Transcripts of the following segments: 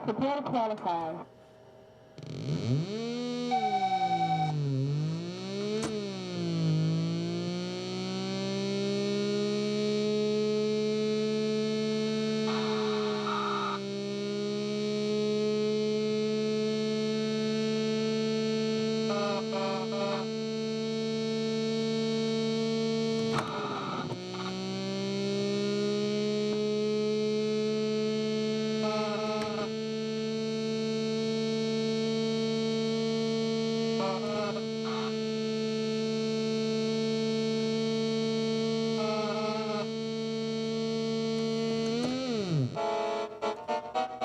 Prepare to qualify.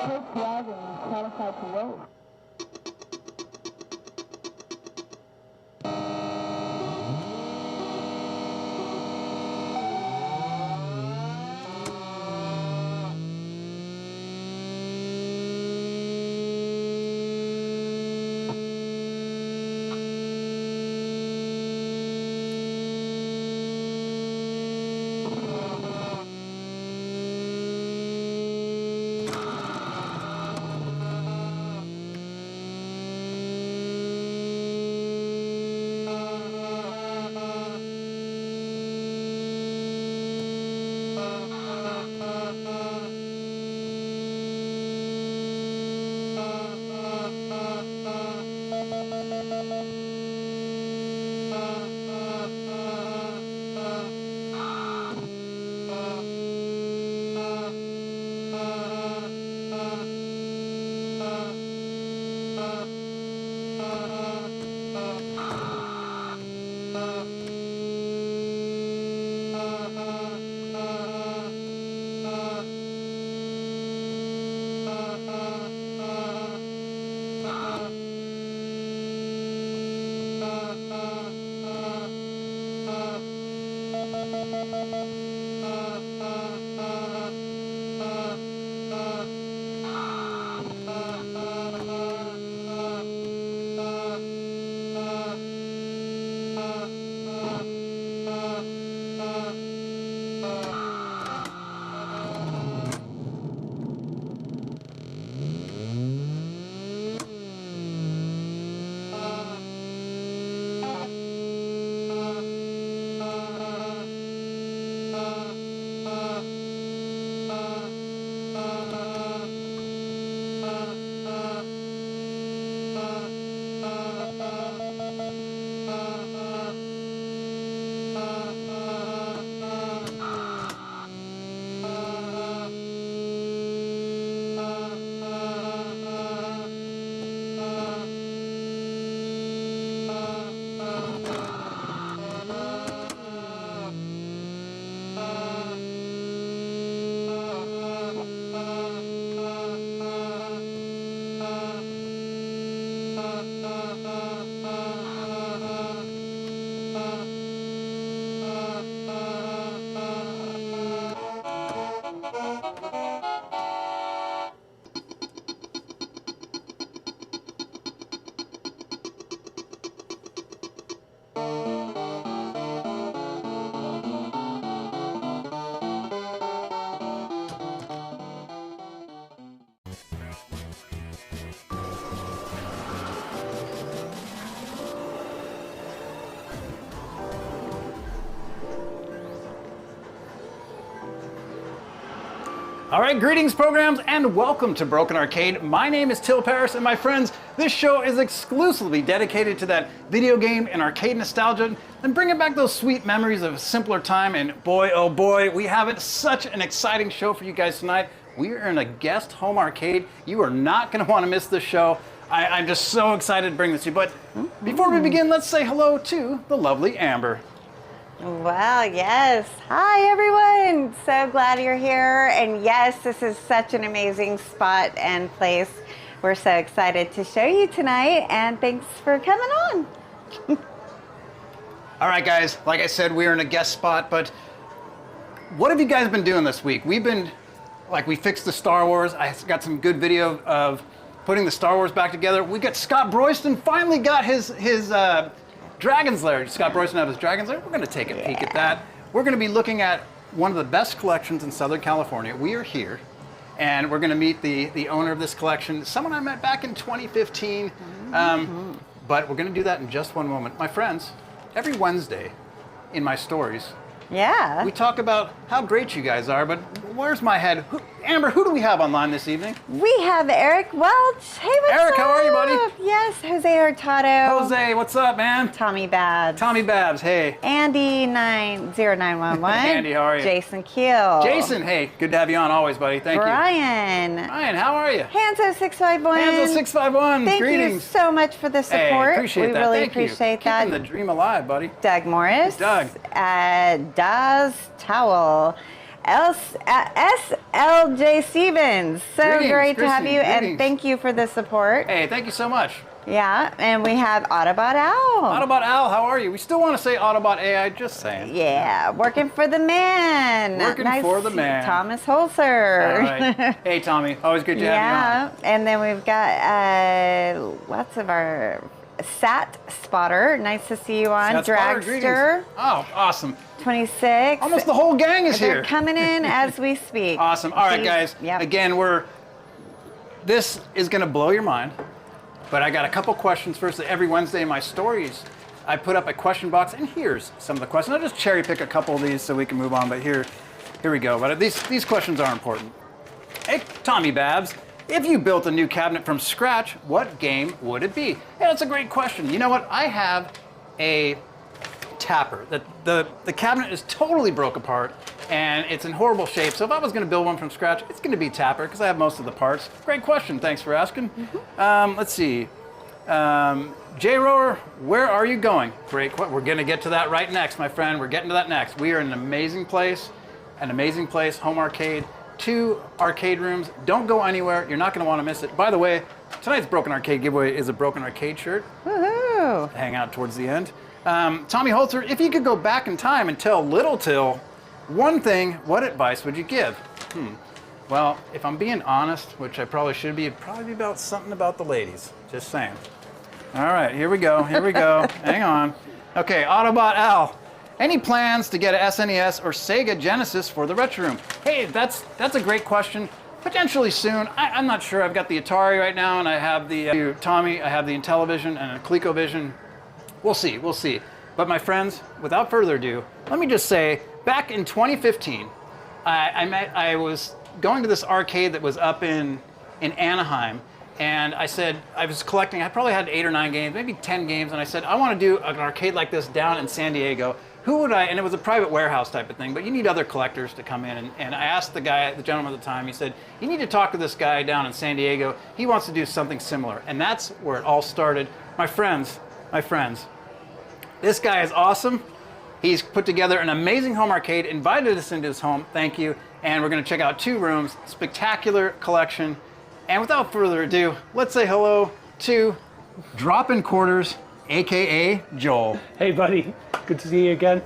First driver is qualified to roll. All right, greetings programs and welcome to Broken Arcade. My name is Till Paris and my friends, this show is exclusively dedicated to that video game and arcade nostalgia and bringing back those sweet memories of a simpler time. And boy, oh boy, we have such an exciting show for you guys tonight. We are in a guest home arcade. You are not gonna wanna miss this show. I'm just so excited to bring this to you. But before we begin, let's say hello to the lovely Amber. Well, yes. Hi, everyone. So glad you're here. And yes, this is such an amazing spot and place. We're so excited to show you tonight, and thanks for coming on. All right, guys, like I said, we're in a guest spot, but what have you guys been doing this week? We fixed the Star Wars. I got some good video of putting the Star Wars back together. We got Scott Broyston finally got his Dragon's Lair. Scott Broyston have his Dragon's Lair. We're going to take a peek at that. We're going to be looking at one of the best collections in Southern California. We are here and we're going to meet the owner of this collection, someone I met back in 2015. But we're going to do that in just one moment. My friends, every Wednesday in my stories, Yeah. we talk about how great you guys are, but where's my head? Amber, who do we have online this evening? We have Eric Welch. Hey, what's up? Eric, how are you, buddy? Yes, Jose Hurtado. Jose, what's up, man? Tommy Babs. Tommy Babs, hey. Andy 90911. Andy, how are you? Jason Keel. Jason, hey, good to have you on always, buddy. Thank you. Brian. Brian, how are you? Hanzo651. Hanzo651, Thank greetings. you so much for the support. Hey, appreciate we that. really Thank appreciate you. that. Keeping the dream alive, buddy. Doug Morris. Doug. Daz Towel. SLJ Stevens. So Greetings, great to have Chrissy, you, greetings. and thank you for the support. Hey, thank you so much. Yeah, and we have Autobot Owl. Autobot Al, how are you? We still want to say Autobot AI, just saying. Yeah, working for the man. Working for the man. Thomas Holzer. All right. Hey, Tommy, always good to have you Yeah, and then we've got lots of our Sat Spotter. Nice to see you on. on. Spotter, Dragster greetings. Oh, awesome. 26. Almost the whole gang is They're here. coming in as we speak. Awesome. All right, Please. guys. Yep. Again, this is going to blow your mind, but I got a couple questions first. Every Wednesday in my stories, I put up a question box, and here's some of the questions. I'll just cherry pick a couple of these so we can move on, but here we go. But these questions are important. Hey, Tommy Babs, if you built a new cabinet from scratch, what game would it be? Yeah, that's a great question. You know what? I have a tapper. The cabinet is totally broke apart and it's in horrible shape. So if I was going to build one from scratch, it's going to be tapper because I have most of the parts. Great question. Thanks for asking. Let's see. Jay Rower, where are you going? Great question. We're going to get to that right next, my friend. We're getting to that next. We are in an amazing place, home arcade. 2 arcade rooms. Don't go anywhere. You're not going to want to miss it. By the way, tonight's Broken Arcade giveaway is a Broken Arcade shirt. Woohoo! Hang out towards the end. Tommy Holzer, if you could go back in time and tell Little Till one thing, what advice would you give? Well, if I'm being honest, which I probably should be, it'd probably be about something about the ladies. Just saying. All right, here we go. Hang on. Okay, Autobot Al. Any plans to get a SNES or Sega Genesis for the Retro Room? Hey, that's a great question. Potentially soon. I'm not sure. I've got the Atari right now, and I have the Tommy. I have the Intellivision and a ColecoVision. We'll see. But my friends, without further ado, let me just say, back in 2015, I was going to this arcade that was up in Anaheim, and I said, I was collecting. I probably had 8 or 9 games, maybe 10 games, and I said, I want to do an arcade like this down in San Diego. Who would I, and it was a private warehouse type of thing, but you need other collectors to come in. And I asked the gentleman at the time, he said, you need to talk to this guy down in San Diego. He wants to do something similar. And that's where it all started. My friends, this guy is awesome. He's put together an amazing home arcade, invited us into his home, thank you. And we're gonna check out 2 rooms, spectacular collection. And without further ado, let's say hello to Drop-In Quarters, AKA Joel. Hey buddy, good to see you again.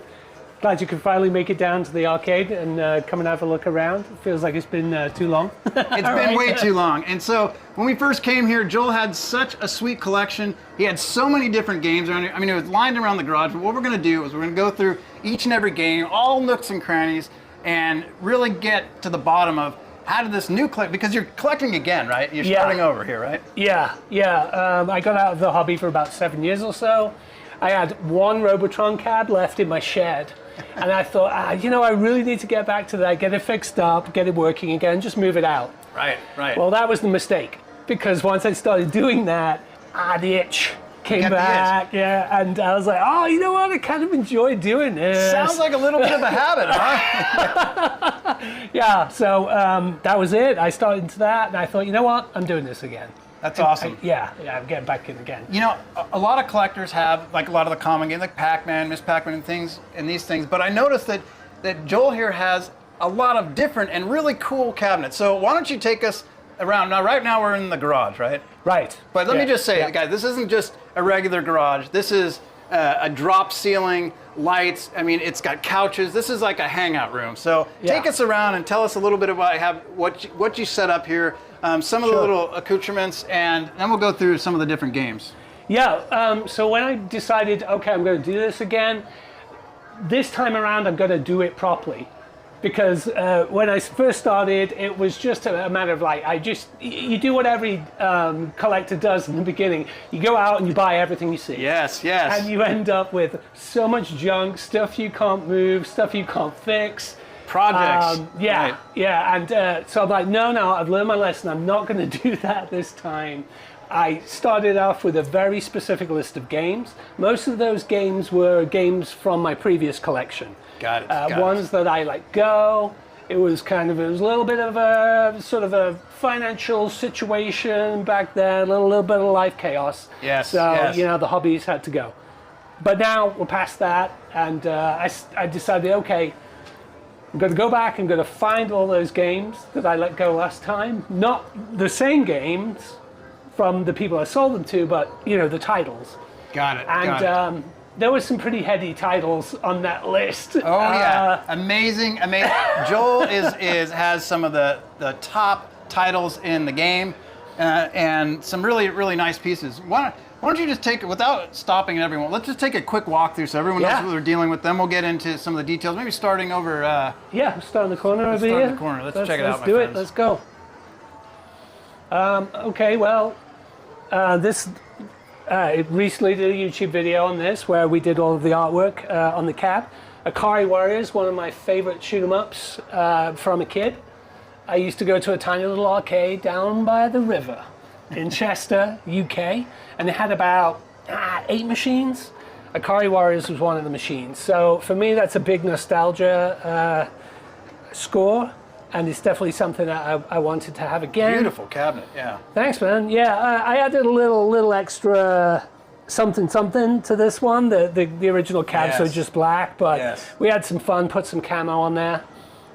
Glad you could finally make it down to the arcade and come and have a look around. It feels like it's been too long. It's been way too long. And so when we first came here, Joel had such a sweet collection. He had so many different games around here. I mean, it was lined around the garage. But what we're going to do is we're going to go through each and every game, all nooks and crannies, and really get to the bottom of how did this new collect, because you're collecting again, right? You're starting over here, right? Yeah. I got out of the hobby for about 7 years or so. I had 1 Robotron cab left in my shed. And I thought, I really need to get back to that, get it fixed up, get it working again, just move it out. Right. Well, that was the mistake, because once I started doing that, the itch came back. Yeah, and I was like, you know what? I kind of enjoy doing this. Sounds like a little bit of a habit, huh? Yeah, so that was it. I started into that, and I thought, you know what? I'm doing this again. That's awesome. I'm getting back in again. You know, a lot of collectors have, like a lot of the common games, like Pac-Man, Miss Pac-Man and these things, but I noticed that Joel here has a lot of different and really cool cabinets. So why don't you take us around? Now, right now we're in the garage, right? Right. But let me just say, guys, this isn't just a regular garage. This is a drop ceiling, lights. I mean, it's got couches. This is like a hangout room. So take us around and tell us a little bit about what you set up here, some of the little accoutrements, and then we'll go through some of the different games. Yeah, so when I decided, okay, I'm going to do this again, this time around I'm going to do it properly. because when I first started, it was just a matter of like, you do what every collector does in the beginning. You go out and you buy everything you see. Yes. And you end up with so much junk, stuff you can't move, stuff you can't fix. Projects. Yeah. And so I'm like, no, I've learned my lesson. I'm not going to do that this time. I started off with a very specific list of games. Most of those games were games from my previous collection. Got it. Ones that I let go. It was a little bit of a sort of a financial situation back then, a little bit of life chaos. Yes. So, the hobbies had to go. But now we're past that, and I decided, okay, I'm going to go back and going to find all those games that I let go last time. Not the same games from the people I sold them to, but, the titles. Got it. And there were some pretty heady titles on that list. Oh yeah, amazing. Joel has some of the top titles in the game, and some really nice pieces. Why don't you just take it without stopping everyone? Let's just take a quick walkthrough so everyone knows what they're dealing with. Then we'll get into some of the details. Maybe starting over. We'll start in the corner over here. Start in the corner. Let's check it out. Let's do it. Let's go. Okay. Well, this. Recently did a YouTube video on this where we did all of the artwork on the cab. Akari Warriors, one of my favorite shoot 'em ups from a kid. I used to go to a tiny little arcade down by the river in Chester, UK, and it had about 8 machines. Akari Warriors was one of the machines. So for me, that's a big nostalgia score. And it's definitely something that I wanted to have again. Beautiful cabinet, yeah. Thanks, man. Yeah, I added a little extra something to this one. The original cabs are just black, but we had some fun, put some camo on there.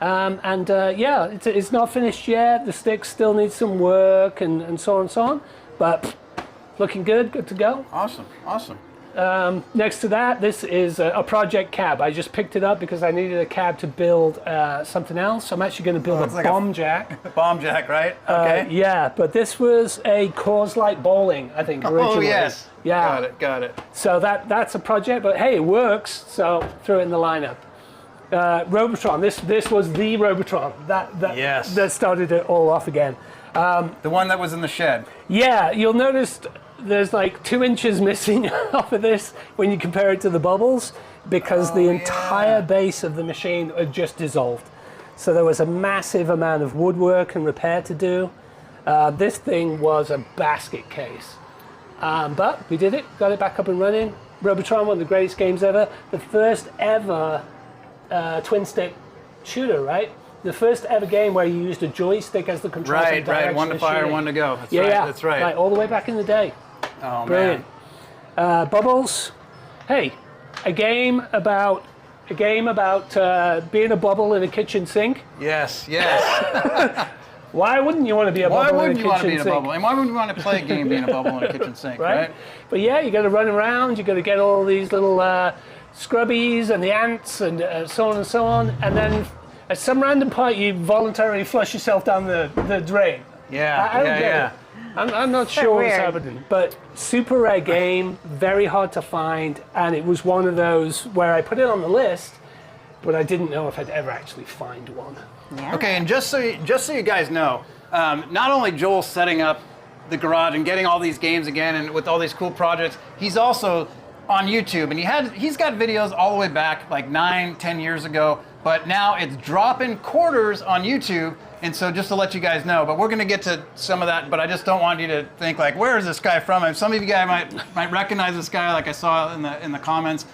It's not finished yet. The sticks still need some work and so on and so on. But looking good to go. Awesome. Next to that, this is a project cab. I just picked it up because I needed a cab to build something else. I'm actually going to build a bomb jack. Bomb jack, right? Okay. But this was a Coors Light bowling, I think, originally. Oh, yes. Yeah. Got it. So that's a project, but hey, it works. So threw it in the lineup. Robotron. This was the Robotron that started it all off again. The one that was in the shed. Yeah, you'll notice there's like 2 inches missing off of this when you compare it to the bubbles, because the entire base of the machine had just dissolved. So there was a massive amount of woodwork and repair to do. This thing was a basket case. But we did it, got it back up and running. Robotron, one of the greatest games ever. The first ever twin stick shooter, right? The first ever game where you used a joystick as the control. Right. One to fire, one to go. That's right. Right, all the way back in the day. Oh, brilliant. Man. Bubbles. Hey, a game about being a bubble in a kitchen sink. Yes. Why wouldn't you want to be a bubble in a kitchen sink? Why wouldn't you want to be in a bubble? And why wouldn't you want to play a game being a bubble in a kitchen sink, right? But yeah, you got to run around. You got to get all these little scrubbies and the ants and so on and so on. And then at some random point, you voluntarily flush yourself down the drain. Yeah. I don't get it. I'm not sure what's happening, but super rare game, very hard to find, and it was one of those where I put it on the list, but I didn't know if I'd ever actually find one. Yeah. Okay, and just so you guys know, not only Joel setting up the garage and getting all these games again and with all these cool projects, he's also on YouTube, and he's got videos all the way back like 9-10 years ago, but now it's dropping quarters on YouTube. And so just to let you guys know, but we're going to get to some of that, but I just don't want you to think like, where is this guy from? And some of you guys might recognize this guy, like I saw in the comments.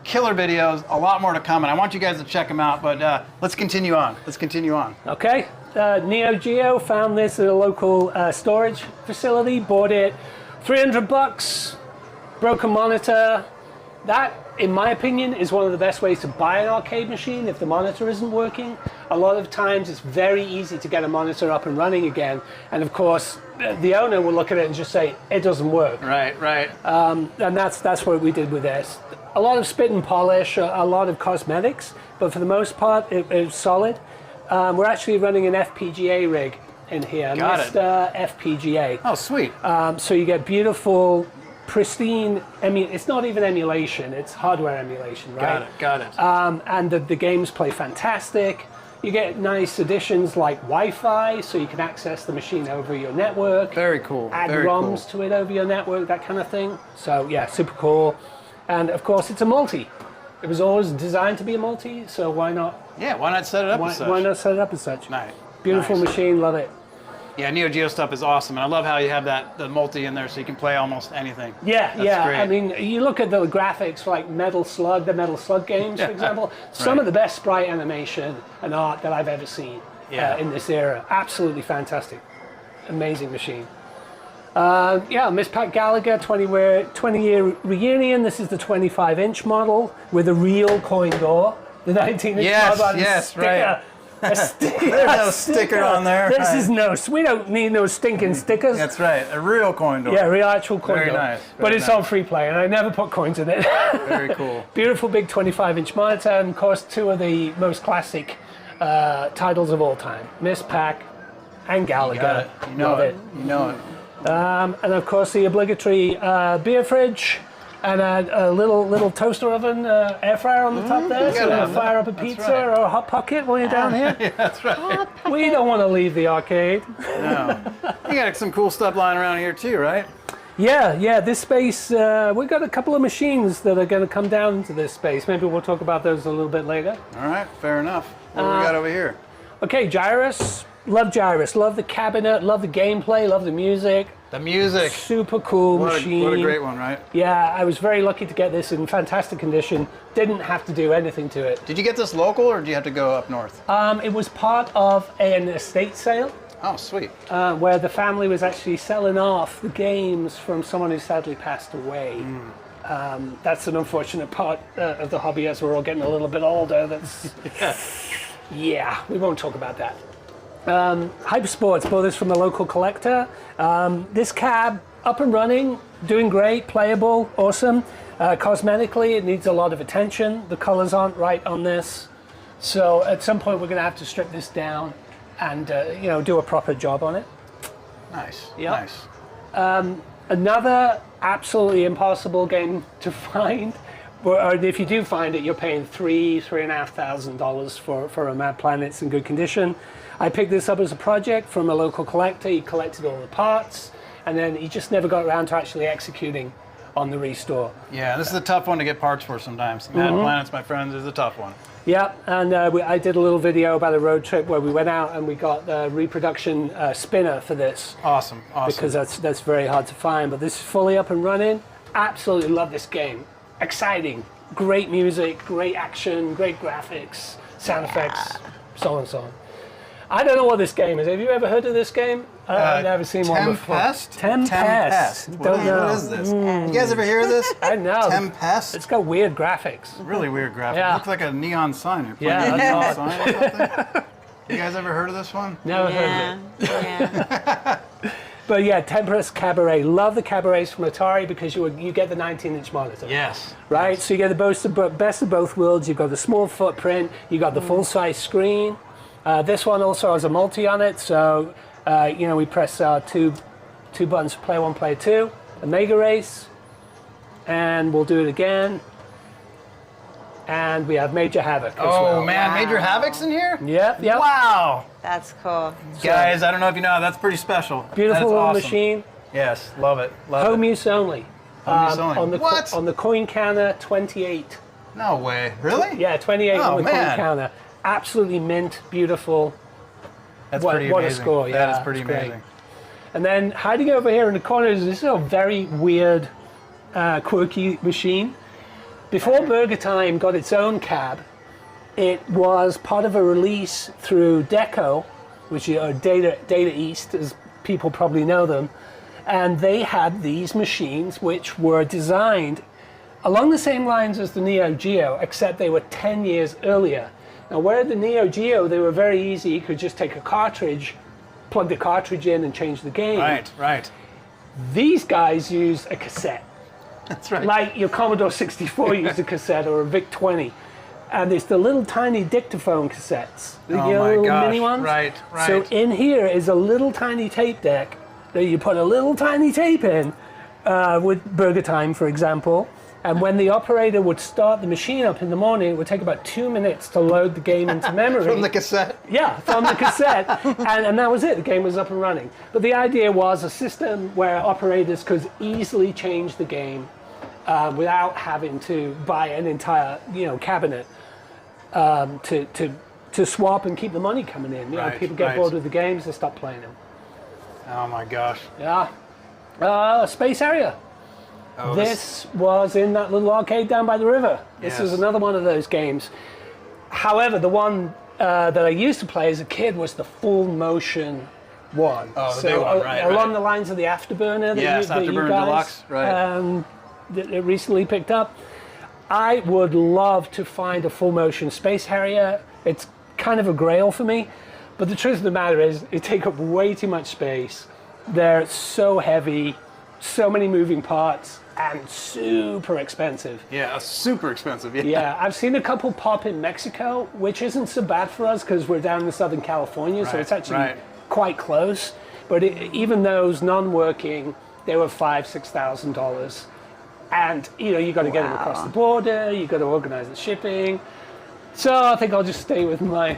Killer videos, a lot more to come, and I want you guys to check them out, but let's continue on. Okay, Neo Geo found this at a local storage facility, bought it, $300, broken monitor. That, in my opinion, is one of the best ways to buy an arcade machine if the monitor isn't working. A lot of times it's very easy to get a monitor up and running again, and of course the owner will look at it and just say it doesn't work. Right. And that's what we did with this. A lot of spit and polish, a lot of cosmetics, but for the most part it's solid. We're actually running an FPGA rig in here, Mr. FPGA. Oh, sweet. So you get beautiful, pristine, it's not even emulation, it's hardware emulation, right? Got it. And the games play fantastic. You get nice additions like Wi-Fi, so you can access the machine over your network. Very cool. Add Very ROMs cool. to it over your network, that kind of thing. So yeah, super cool. And of course, it's a multi. It was always designed to be a multi, so why not? Yeah, why not set it up as such? Why not set it up as such? Nice. Beautiful Nice. machine, love it. Yeah, Neo Geo stuff is awesome, and I love how you have the multi in there so you can play almost anything. Yeah, That's yeah. great. I mean, you look at the graphics for like Metal Slug, the Metal Slug games, for example. Some Right. of the best sprite animation and art that I've ever seen in this era. Absolutely fantastic. Amazing machine. Yeah, Miss Pat Gallagher, 20-year reunion. This is the 25-inch model with a real coin door. The 19-inch Yes, model. yes, right. A sticker. There's no sticker on there. This Right. is we don't need no stinking stickers. That's right, a real coin door. Yeah, real actual coin Very door. nice, But very it's nice. on free play, and I never put coins in it. Very cool. Beautiful big 25-inch monitor, and of course, two of the most classic titles of all time, Miss Pac and Gallagher. Got it. You know Love it. You know it. And of course, the obligatory beer fridge and a little toaster oven, air fryer on the top there, so you gotta can have that. fire up a That's pizza right. or a hot pocket while you're down here. Yeah, that's right. We don't want to leave the arcade. No. You got some cool stuff lying around here too, right? Yeah, this space, we've got a couple of machines that are going to come down into this space. Maybe we'll talk about those a little bit later. All right, fair enough. What do we got over here? Okay, Gyrus. Love Gyrus. Love the cabinet, love the gameplay, love the music. The music. Super cool machine. What a great one, right? Yeah, I was very lucky to get this in fantastic condition. Didn't have to do anything to it. Did you get this local or did you have to go up north? It was part of an estate sale Oh, sweet. where the family was actually selling off the games from someone who sadly passed away. That's an unfortunate part of the hobby as we're all getting a little bit older. That's yeah, we won't talk about that. Hypersports, bought this from a local collector. This cab, up and running, doing great, playable, awesome. Cosmetically, it needs a lot of attention. The colors aren't right on this. So at some point, we're going to have to strip this down and do a proper job on it. Nice. Yep. Nice. Another absolutely impossible game to find. Or if you do find it, you're paying $3,500 for a Mad Planets in good condition. I picked this up as a project from a local collector. He collected all the parts, and then he just never got around to actually executing on the restore. Yeah, this is a tough one to get parts for sometimes. Mad Planets, my friends, is a tough one. Yeah, and I did a little video about a road trip where we went out and we got the reproduction spinner for this. Awesome, awesome. Because that's very hard to find. But this is fully up and running. Absolutely love this game. Exciting, great music, great action, great graphics, sound effects, so on and so on. I don't know what this game is. Have you ever heard of this game? I've never seen one before. Tempest? Tempest. Don't know. What is this? You guys ever hear of this? I know. Tempest? It's got weird graphics. Really weird graphics. Yeah. Looks like a neon sign. You're playing Yeah, a that's neon sign or something. You guys ever heard of this one? Never heard of it. Yeah. But yeah, Tempest Cabaret. Love the cabarets from Atari because you get the 19-inch monitor. Yes. Right? So you get the best of both worlds. You've got the small footprint, you've got the full-size screen. This one also has a multi on it, so we press two buttons for player one, player two, a Mega Race, and we'll do it again. And we have Major Havoc as well. Oh man, Wow. Major Havoc's in here? Yep. Wow. That's cool. Guys, I don't know if you know, that's pretty special. Beautiful That is little awesome. machine. Yes, love it. Love Home it. use only. Home use only. On the What? on the coin counter, 28. No way. Really? Yeah, 28 Oh, on the coin man. counter. Absolutely mint, beautiful. That's What- pretty what a amazing. score, That is yeah, pretty it's great. amazing. And then hiding over here in the corner is this little very weird, quirky machine. Before Burger Time got its own cab, it was part of a release through Deco, which is Data East, as people probably know them. And they had these machines which were designed along the same lines as the Neo Geo, except they were 10 years earlier. Now, where the Neo Geo, they were very easy. You could just take a cartridge, plug the cartridge in and change the game. Right, right. These guys use a cassette. That's right. Like your Commodore 64 used a cassette or a VIC-20. And it's the little tiny dictaphone cassettes. The Oh my little gosh, mini ones. right, right. So in here is a little tiny tape deck that you put a little tiny tape in with Burger Time, for example. And when the operator would start the machine up in the morning, it would take about 2 minutes to load the game into memory. From the cassette? Yeah, from the cassette. And that was it. The game was up and running. But the idea was a system where operators could easily change the game without having to buy an entire, cabinet to swap and keep the money coming in. You know, people get bored with the games, they stop playing them. Oh my gosh. Yeah. Space Area. Oh, this was in that little arcade down by the river. This Yes. was another one of those games. However, the one that I used to play as a kid was the full motion one. Oh, the big one, right, along right. the lines of the Afterburner that Yes, that Afterburner guys, Deluxe, right. that it recently picked up. I would love to find a full motion Space Harrier. It's kind of a grail for me, but the truth of the matter is they take up way too much space. They're so heavy, so many moving parts, and super expensive. Yeah, super expensive. Yeah, I've seen a couple pop in Mexico, which isn't so bad for us because we're down in Southern California, so Right, it's actually right. quite close. But even those non-working, they were $5,000-$6,000, and you got to get them across the border. You got to organize the shipping. So I think I'll just stay with my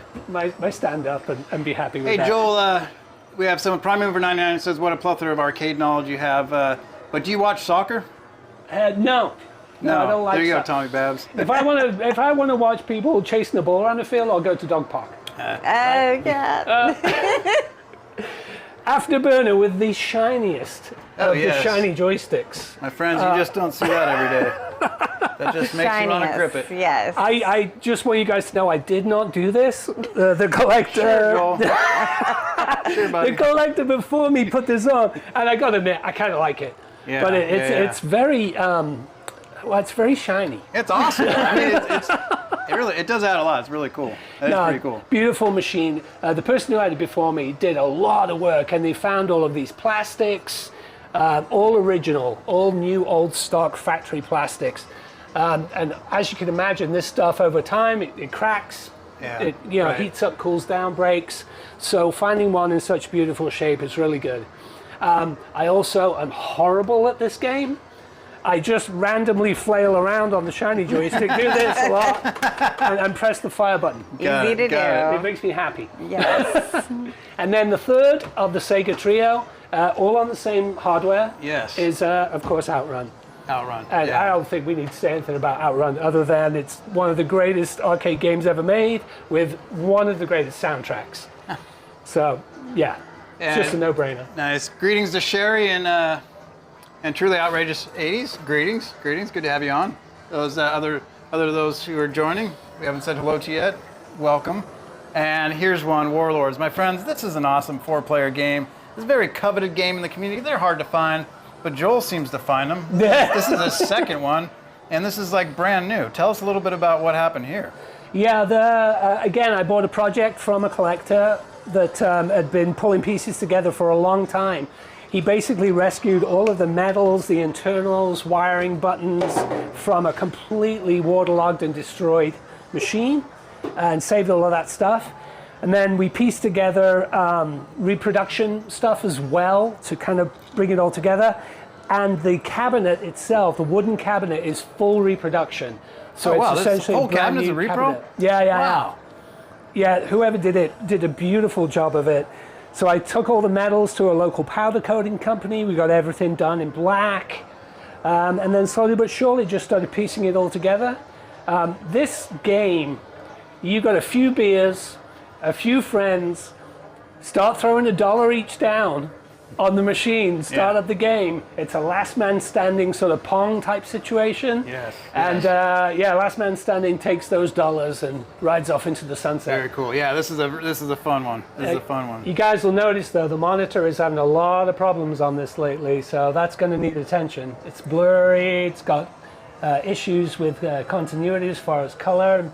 stand-up and be happy with Hey, that. Joel, we have someone, Prime Mover 99 says, what a plethora of arcade knowledge you have. But do you watch soccer? No, I don't like There you go, that. Tommy Babs. If I want to watch people chasing the ball around the field, I'll go to Dog Park. Yeah. Afterburner with the shiniest of the yes. shiny joysticks. My friends, you just don't see that every day. That just makes you want to grip it. Yes. I just want you guys to know I did not do this. The collector, Sure, Joel. Sure, buddy. the collector before me put this on, and I got to admit I kind of like it. Yeah, But yeah. it's very it's very shiny. It's awesome. I mean, it does add a lot. It's really cool. That's pretty cool. Beautiful machine. The person who had it before me did a lot of work, and they found all of these plastics, all original, all new, old stock factory plastics. And as you can imagine, this stuff over time, it cracks. Yeah, It right. heats up, cools down, breaks. So finding one in such beautiful shape is really good. I also am horrible at this game. I just randomly flail around on the shiny joystick, do this a lot, and press the fire button. Easy to got It makes me happy. Yes. And then the third of the Sega trio, all on the same hardware, Yes. is of course Outrun. Outrun. And yeah. I don't think we need to say anything about Outrun other than it's one of the greatest arcade games ever made with one of the greatest soundtracks. So, yeah, it's just a no-brainer. Nice. Greetings to Sherry and truly outrageous 80s. Greetings. Good to have you on. Those other those who are joining, we haven't said hello to you yet. Welcome. And here's one, Warlords. My friends, this is an awesome 4-player game. It's a very coveted game in the community. They're hard to find, but Joel seems to find them. This is the second one, and this is like brand new. Tell us a little bit about what happened here. Yeah, again, I bought a project from a collector that had been pulling pieces together for a long time. He basically rescued all of the metals, the internals, wiring buttons from a completely waterlogged and destroyed machine and saved all of that stuff. And then we pieced together reproduction stuff as well to kind of bring it all together. And the cabinet itself, the wooden cabinet, is full reproduction. So Oh, wow, it's this essentially whole a brand cabinet's new a repro? cabinet. Yeah. Wow. Yeah, whoever did it did a beautiful job of it. So I took all the metals to a local powder coating company. We got everything done in black. And then slowly but surely just started piecing it all together. This game, you got a few beers, a few friends, start throwing $1 each down on the machine, start up the game. It's a last man standing sort of Pong type situation. Yes. And last man standing takes those dollars and rides off into the sunset. Very cool. Yeah, this is a fun one. This is a fun one. You guys will notice though, the monitor is having a lot of problems on this lately, so that's going to need attention. It's blurry, it's got issues with continuity as far as color and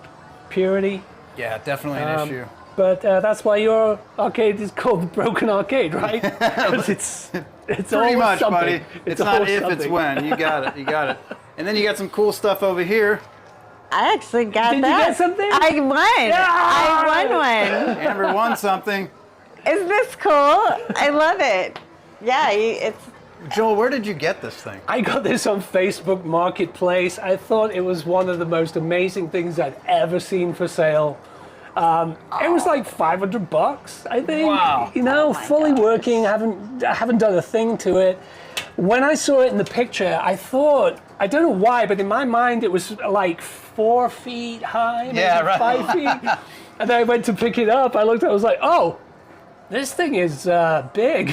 purity. Yeah, definitely an issue. But that's why your arcade is called Broken Arcade, right? Because it's Pretty always much, something. buddy. It's not always if, it's something. when. You got it. And then you got some cool stuff over here. I actually got Did you that. get something? I won. Yeah! I won one. Amber won something. Is this cool? I love it. Yeah, it's Joel, where did you get this thing? I got this on Facebook Marketplace. I thought it was one of the most amazing things I'd ever seen for sale. It was like $500, I think. Wow. You know, Oh my fully gosh. working. I haven't done a thing to it. When I saw it in the picture, I thought, I don't know why, but in my mind it was like 4 feet high, maybe Yeah, right. 5 feet. And then I went to pick it up. I looked at it, I was like, oh, this thing is big.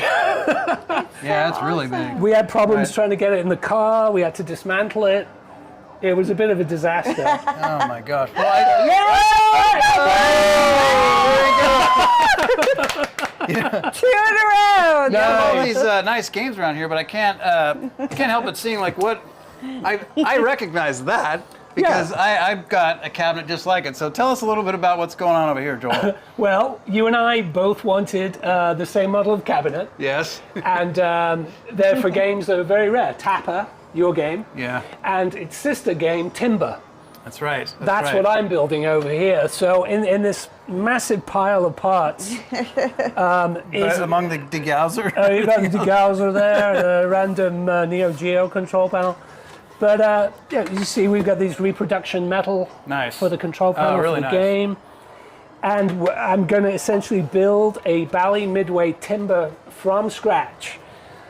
Yeah, it's really big. We had problems Right. trying to get it in the car. We had to dismantle it. It was a bit of a disaster. Oh my gosh. Well, Two in a row. I have all these nice games around here, but I can't help but seeing like what I recognize that because I've got a cabinet just like it. So tell us a little bit about what's going on over here, Joel. Well, you and I both wanted the same model of cabinet, Yes. and they're for games that are very rare. Tapper, your game, Yeah. and its sister game, Timber. That's right. That's right. what I'm building over here. So in this massive pile of parts, is Among the degauser. you've got the degauser there, the random Neo Geo control panel. But yeah, you see we've got these reproduction metal Nice. for the control panel really for the nice. game. And I'm going to essentially build a Bally Midway Timber from scratch.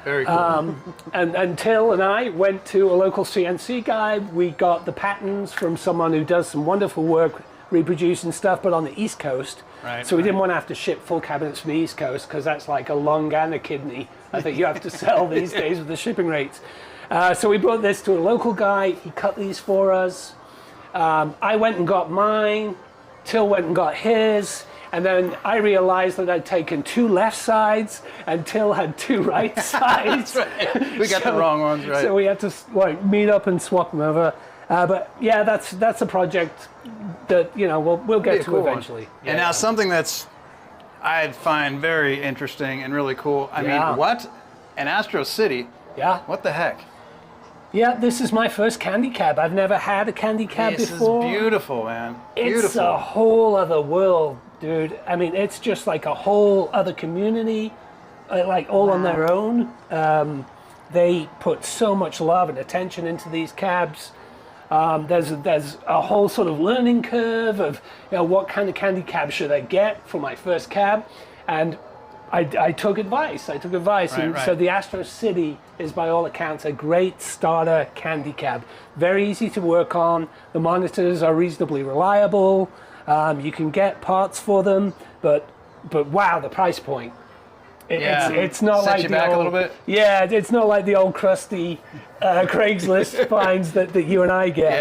Very cool. And Till and I went to a local CNC guy. We got the patterns from someone who does some wonderful work reproducing stuff, but on the East Coast. Right, So we didn't right. want to have to ship full cabinets from the East Coast because that's like a lung and a kidney. I think you have to sell these days with the shipping rates. So we brought this to a local guy. He cut these for us. I went and got mine. Till went and got his. And then I realized that I'd taken 2 left sides and Till had 2 right sides. We got the wrong ones, right? So we had to like meet up and swap them over. But yeah, that's a project that we'll Be a get to cool one. eventually. And now something that's I find very interesting and really cool. I Yeah. mean, what? An Astro City? Yeah, What the heck? yeah. This is my first candy cab. I've never had a candy cab This before. is beautiful, man. It's Beautiful. a whole other world, dude. I mean, it's just like a whole other community, like all on their own. They put so much love and attention into these cabs. There's a whole sort of learning curve of what kind of candy cab should I get for my first cab, and I took advice. Right, And right. so the Astro City is, by all accounts, a great starter candy cab. Very easy to work on. The monitors are reasonably reliable. You can get parts for them, but wow, the price point. Yeah. It's not Set like you the back a old, little bit? Yeah, it's not like the old crusty Craigslist finds that you and I get.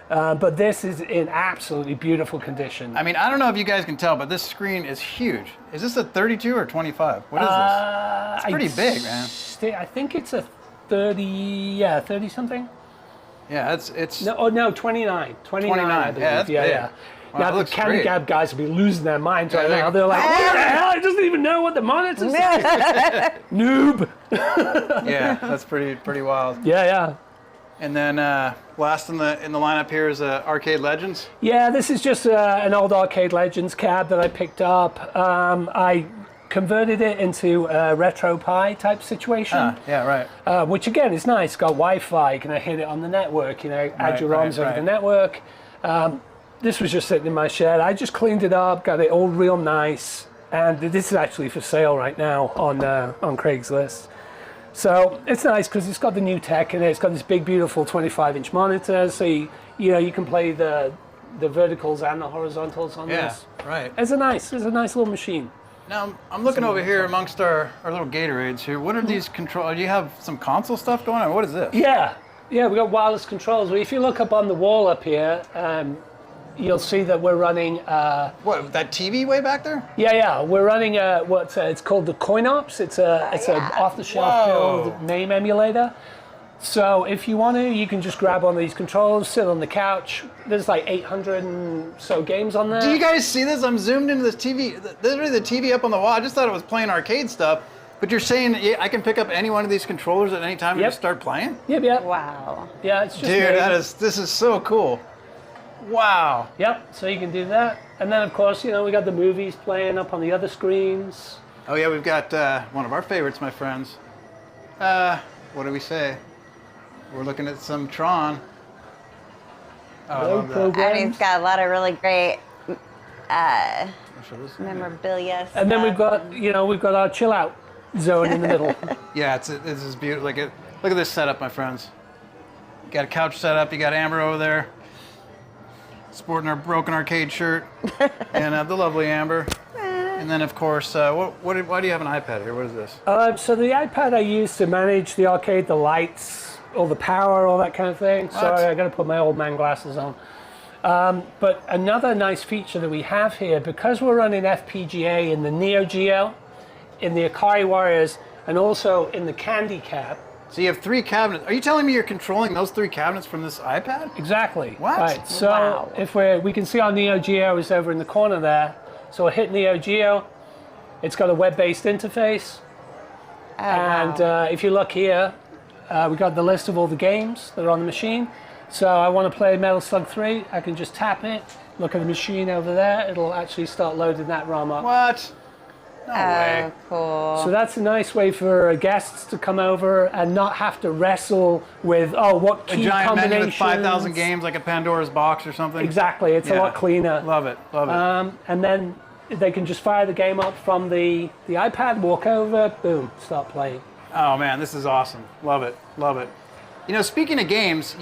Yeah. But this is in absolutely beautiful condition. I mean, I don't know if you guys can tell, but this screen is huge. Is this a 32 or 25? What is this? It's pretty big, man. I think it's a 30 something. Yeah, it's No, 29. 29, I believe. Yeah, that's big. yeah. Wow, Now it the looks candy great. cab guys will be losing their minds right Yeah, now. They're like, what the hell? I just even know what the monitor says. Noob. Yeah, that's pretty wild. Yeah. And then last in the lineup here is Arcade Legends. Yeah, this is just an old Arcade Legends cab that I picked up. I converted it into a RetroPie type situation, Yeah, right. which again is nice. It's got Wi-Fi. You can hit it on the network. Add your ROMs over the network. This was just sitting in my shed. I just cleaned it up, got it all real nice, and this is actually for sale right now on Craigslist. So it's nice because it's got the new tech in it. It's got this big, beautiful 25-inch monitor, so you can play the verticals and the horizontals on Yeah, this. right. It's a nice little machine. Now I'm looking over here amongst our little Gatorades here. What are these control? Do you have some console stuff going on? What is this? Yeah, we got wireless controls. Well, if you look up on the wall up here, you'll see that we're running. What, that TV way back there? Yeah, we're running it's called the CoinOps. It's an off-the-shelf Whoa. build name emulator. So if you want to, you can just grab one of these controllers, sit on the couch. There's like 800 and so games on there. Do you guys see this? I'm zoomed into this TV. There's the TV up on the wall. I just thought it was playing arcade stuff. But you're saying I can pick up any one of these controllers at any time and Yep. just start playing? Yep. Wow. Yeah, it's just Dude, made. this is so cool. Wow. Yep. So you can do that, and then of course we got the movies playing up on the other screens. Oh yeah, we've got one of our favorites, my friends. what do we say? We're looking at some Tron. Oh, I No love that. programs. And he's got a lot of really great Show this? memorabilia. And then we've stuff. got, we've got our chill out zone in the middle. Yeah, this is beautiful. Look at this setup, my friends. You got a couch set up. You got Amber over there, sporting her broken arcade shirt, and the lovely Amber. And then, of course, why do you have an iPad here? What is this? So the iPad I use to manage the arcade, the lights, all the power, all that kind of thing. Sorry, I got to put my old man glasses on. But another nice feature that we have here, because we're running FPGA in the Neo Geo, in the Akari Warriors, and also in the Candy Cab. So you have 3 cabinets. Are you telling me you're controlling those 3 cabinets from this iPad? Exactly. What? Right. So Wow. if we can see our Neo Geo is over in the corner there. So I hit Neo Geo. It's got a web-based interface. Oh, And wow. if you look here, we got the list of all the games that are on the machine. So I want to play Metal Slug 3. I can just tap it. Look at the machine over there. It'll actually start loading that ROM up. What? No way. Oh, cool. So that's a nice way for guests to come over and not have to wrestle with, what A key giant menu combinations. with 5,000 games, like a Pandora's box or something. Exactly, it's a Yeah. lot cleaner. Love it. Love it. And then they can just fire the game up from the iPad, walk over, boom, start playing. Oh man, this is awesome. Love it. Love it. Speaking of games,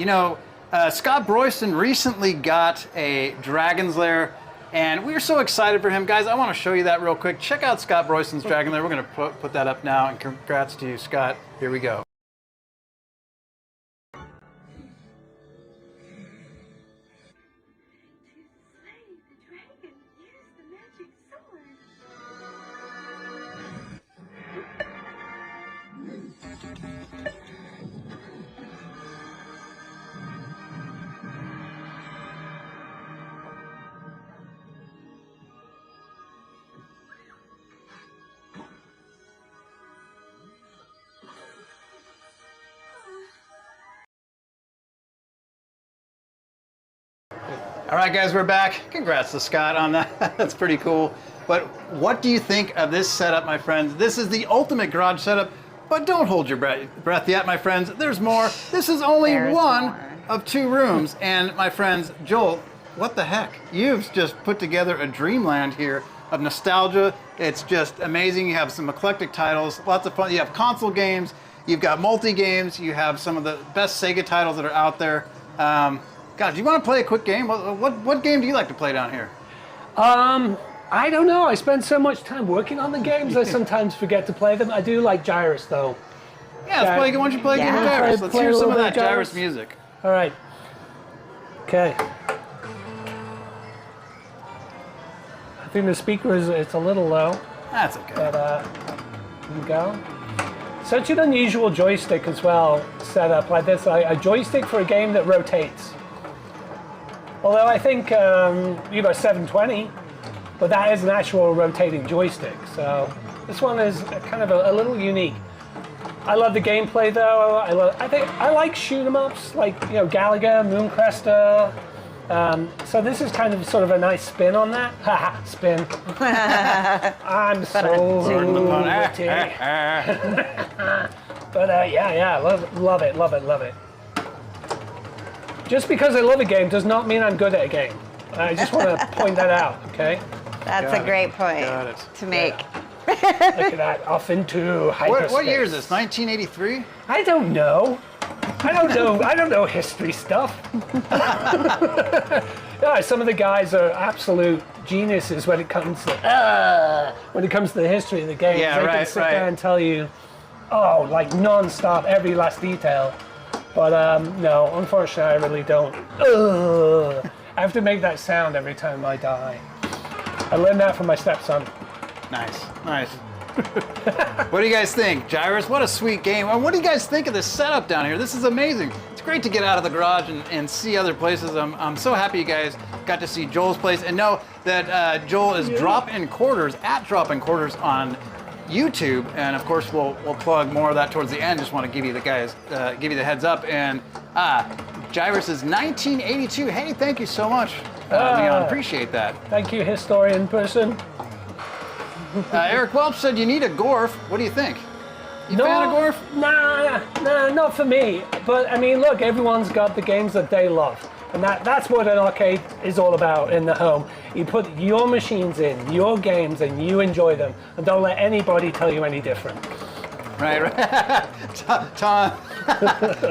Scott Broyston recently got a Dragon's Lair, and we are so excited for him. Guys, I want to show you that real quick. Check out Scott Broyston's Dragon Lair. We're going to put that up now, and congrats to you, Scott. Here we go. All right, guys, we're back. Congrats to Scott on that. That's pretty cool. But what do you think of this setup, my friends? This is the ultimate garage setup, but don't hold your breath yet, my friends. There's more. This is only There's one more. of 2 rooms. And my friends, Joel, what the heck? You've just put together a dreamland here of nostalgia. It's just amazing. You have some eclectic titles, lots of fun. You have console games, you've got multi-games, you have some of the best Sega titles that are out there. God, do you want to play a quick game? What game do you like to play down here? I don't know. I spend so much time working on the games, I sometimes forget to play them. I do like Gyrus, though. Yeah, let's play. Why don't you play a game of Yeah. Gyrus? Let's Play a hear some little of bit that of Gyrus Gyrus. music. All right. Okay. I think the speaker it's a little low, That's okay. but here we go. Such an unusual joystick as well, set up like this. A joystick for a game that rotates. Although I think you've got 720, but that is an actual rotating joystick. So this one is kind of a little unique. I love the gameplay though. I like shoot 'em ups, like Galaga, Mooncrester. So this is kind of sort of a nice spin on that. Haha, spin. I'm so witty. But yeah, love it. Just because I love a game does not mean I'm good at a game. I just want to point that out, okay? That's Got a it. great point Got it. to make. Look at that, off into hyperspace. What year is this? 1983? I don't know. I don't know history stuff. Yeah, some of the guys are absolute geniuses when it comes to the history of the game. Yeah, they can right, sit right. there and tell you, like non-stop, every last detail. But no, unfortunately, I really don't. I have to make that sound every time I die. I learned that from my stepson. Nice. What do you guys think? Gyrus, what a sweet game. And what do you guys think of this setup down here? This is amazing. It's great to get out of the garage and see other places. I'm so happy you guys got to see Joel's place and know that Joel is Drop-In Quarters on YouTube, and of course we'll plug more of that towards the end. Just want to give you the heads up. And Gyrus is 1982. Hey, thank you so much, Leon. Appreciate that. Thank you, historian person. Eric Welch said you need a Gorf. What do you think? You fan of Gorf? Nah, not for me. But I mean, look, everyone's got the games that they love. And that's what an arcade is all about in the home. You put your machines in, your games, and you enjoy them. And don't let anybody tell you any different. Right.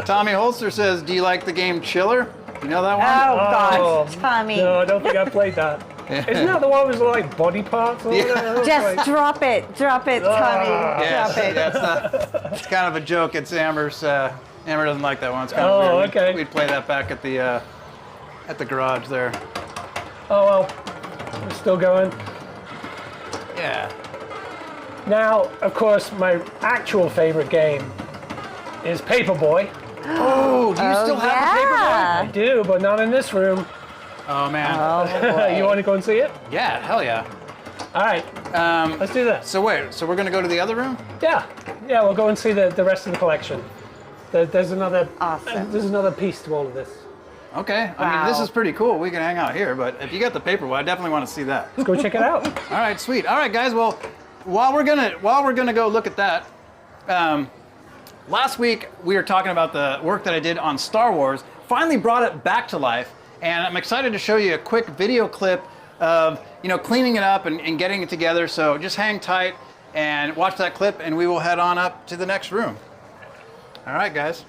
Tommy Holster says, do you like the game Chiller? You know that one? Oh, gosh, Tommy. No, I don't think I played that. Isn't that the one with like body parts? Just drop it, Tommy. Yes, Drop it. yeah, it's kind of a joke. It's Amber's. Amber doesn't like that one. It's kind of weird. Okay. We'd play that back at the garage there. Oh well, we're still going. Yeah. Now, of course, my actual favorite game is Paperboy. Oh, do you still have the Paperboy? I do, but not in this room. Oh man. You want to go and see it? Yeah, hell yeah. All right, let's do that. So wait, so we're gonna go to the other room? Yeah, we'll go and see the rest of the collection. There's another piece to all of this. Okay. I mean, this is pretty cool. We can hang out here, but if you got the Paperboy, I definitely want to see that. Let's go check it out. All right, sweet. All right, guys. Well, while we're gonna go look at that, last week we were talking about the work that I did on Star Wars. Finally brought it back to life, and I'm excited to show you a quick video clip of cleaning it up and getting it together. So just hang tight and watch that clip, and we will head on up to the next room. All right, guys.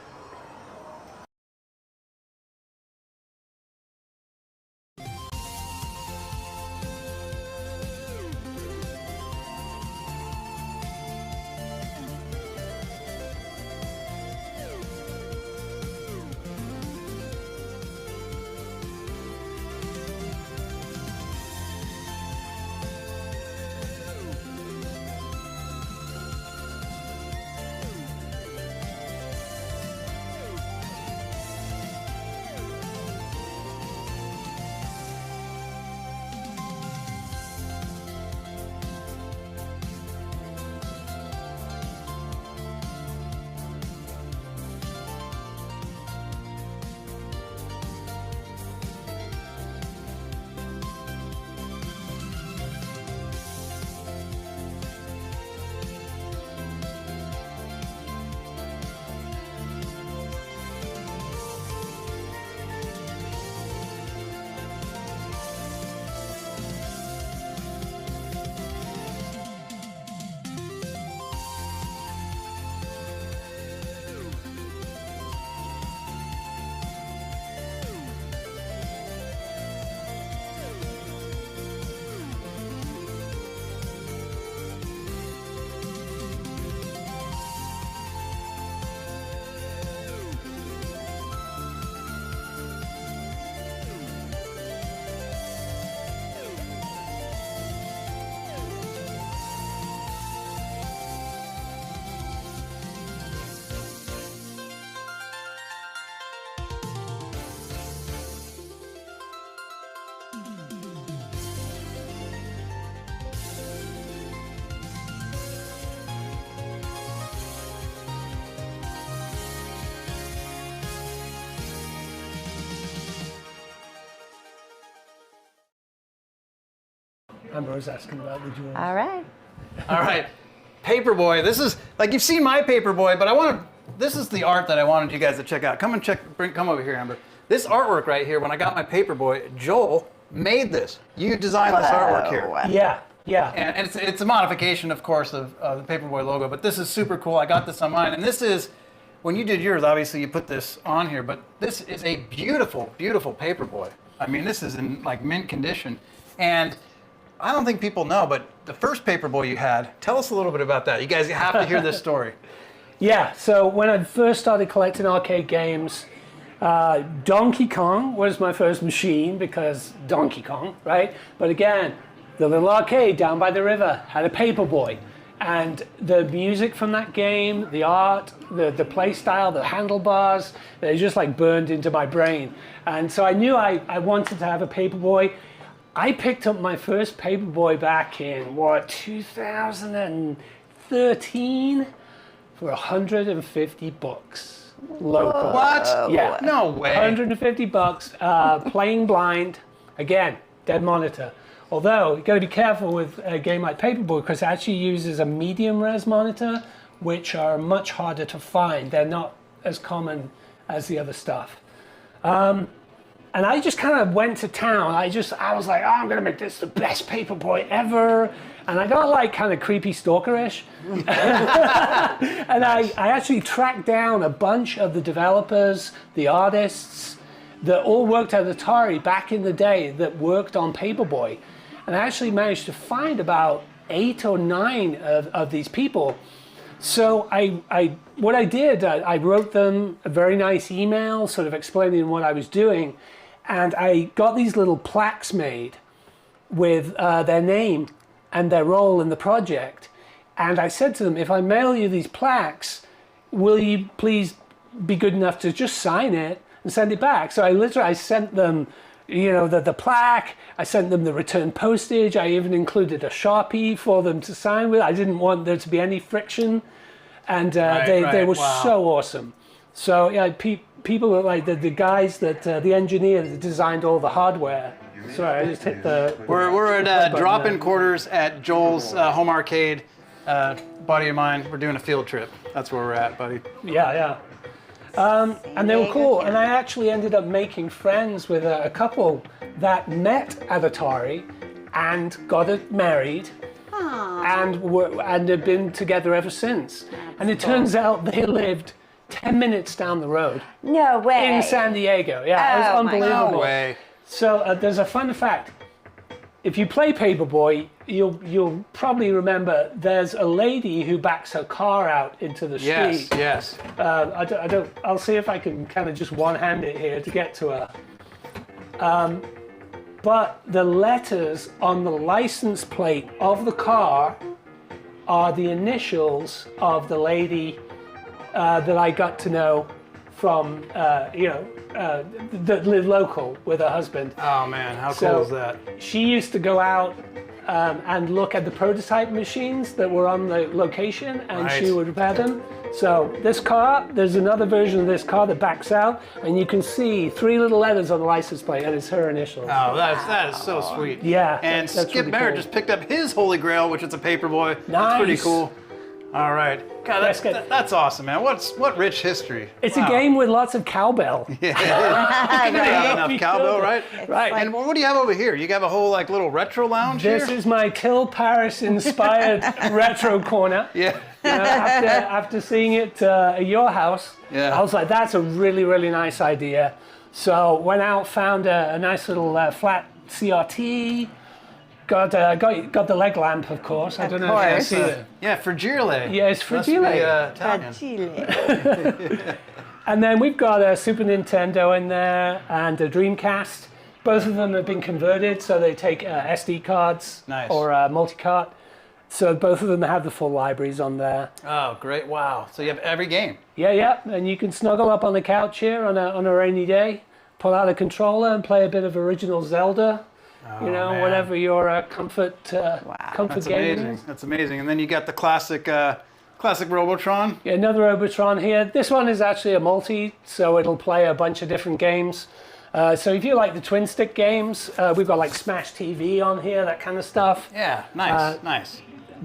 Amber was asking about the jewels. All right. All right, Paperboy. This is like you've seen my Paperboy, but this is the art that I wanted you guys to check out. Come over here, Amber. This artwork right here. When I got my Paperboy, Joel made this. You designed this artwork here. Yeah. And it's a modification, of course, of the Paperboy logo. But this is super cool. I got this on mine, and this is when you did yours. Obviously, you put this on here, but this is a beautiful, beautiful Paperboy. I mean, this is in like mint condition, and I don't think people know, but the first Paperboy you had, tell us a little bit about that. You guys have to hear this story. Yeah, so when I first started collecting arcade games, Donkey Kong was my first machine because Donkey Kong, right? But again, the little arcade down by the river had a Paperboy. And the music from that game, the art, the play style, the handlebars, they just like burned into my brain. And so I knew I wanted to have a Paperboy. I picked up my first Paperboy back in, 2013 for 150 bucks local. What? Yeah. No way. 150 bucks, playing blind, again, dead monitor. Although, you got to be careful with a game like Paperboy because it actually uses a medium res monitor which are much harder to find. They're not as common as the other stuff. And I just kind of went to town. I was like, oh, I'm gonna make this the best paperboy ever. And I got like kind of creepy stalkerish. And I actually tracked down a bunch of the developers, the artists that all worked at Atari back in the day that worked on paperboy. And I actually managed to find about 8 or 9 of these people. So what I did, I wrote them a very nice email sort of explaining what I was doing. And I got these little plaques made with their name and their role in the project. And I said to them, if I mail you these plaques, will you please be good enough to just sign it and send it back? So I sent them, the plaque. I sent them the return postage. I even included a Sharpie for them to sign with. I didn't want there to be any friction. And they were so awesome. So yeah, people were like the guys that the engineer that designed all the hardware. Sorry, I just hit the. We're at drop-in quarters at Joel's home arcade. Buddy of mine, we're doing a field trip. That's where we're at, buddy. Yeah. And they were cool. And I actually ended up making friends with a couple that met at Atari and got married. And have been together ever since. And it turns out they lived 10 minutes down the road. No way. In San Diego. Yeah, it was unbelievable. No way. So there's a fun fact. If you play Paperboy, you'll probably remember there's a lady who backs her car out into the street. Yes. I'll see if I can kind of just one-hand it here to get to her. But the letters on the license plate of the car are the initials of the lady that I got to know from, that lived local with her husband. Oh man, how cool is that? She used to go out and look at the prototype machines that were on the location, and she would repair them. So this car, there's another version of this car that backs out, and you can see 3 little letters on the license plate, and it's her initials. Oh, that is so sweet. Yeah. And that's Skip really Merritt cool. just picked up his holy grail, which is a Paperboy. Nice. That's pretty cool. All right. God, that's awesome, man. What rich history. It's a game with lots of cowbell. Yeah. You can have enough cowbell, right? Right. And what do you have over here? You have a whole little retro lounge here? This is my Till Paris inspired retro corner. Yeah. After seeing it at your house, Yeah. I was like, that's a really, really nice idea. So went out, found a nice little flat CRT, got the leg lamp, of course. I don't know if you see it. Yeah, Fragile. Yeah, it's Fragile. Must be, Italian. And then we've got a Super Nintendo in there and a Dreamcast. Both of them have been converted, so they take SD cards or multi-cart. So both of them have the full libraries on there. Oh, great. Wow. So you have every game. Yeah. And you can snuggle up on the couch here on a rainy day, pull out a controller and play a bit of original Zelda. Man. Whatever your comfort That's game amazing. is. That's amazing. And then you got the classic Robotron. Yeah, another Robotron here. This one is actually a multi, so it'll play a bunch of different games. So if you like the twin stick games, we've got like Smash TV on here, that kind of stuff. Yeah, nice.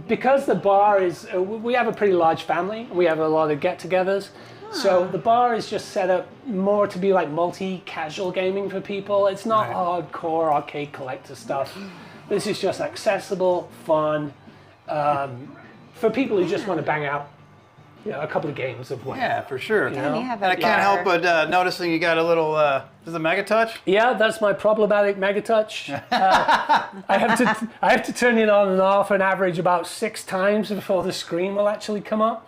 Because the bar is, we have a pretty large family. We have a lot of get-togethers. So the bar is just set up more to be like multi-casual gaming for people. It's not hardcore arcade collector stuff. This is just accessible, fun, for people who just want to bang out a couple of games of one. Yeah, for sure. And And I can't help but noticing you got a little, is it Mega Touch? Yeah, that's my problematic Mega Touch. I have to turn it on and off on average about 6 times before the screen will actually come up.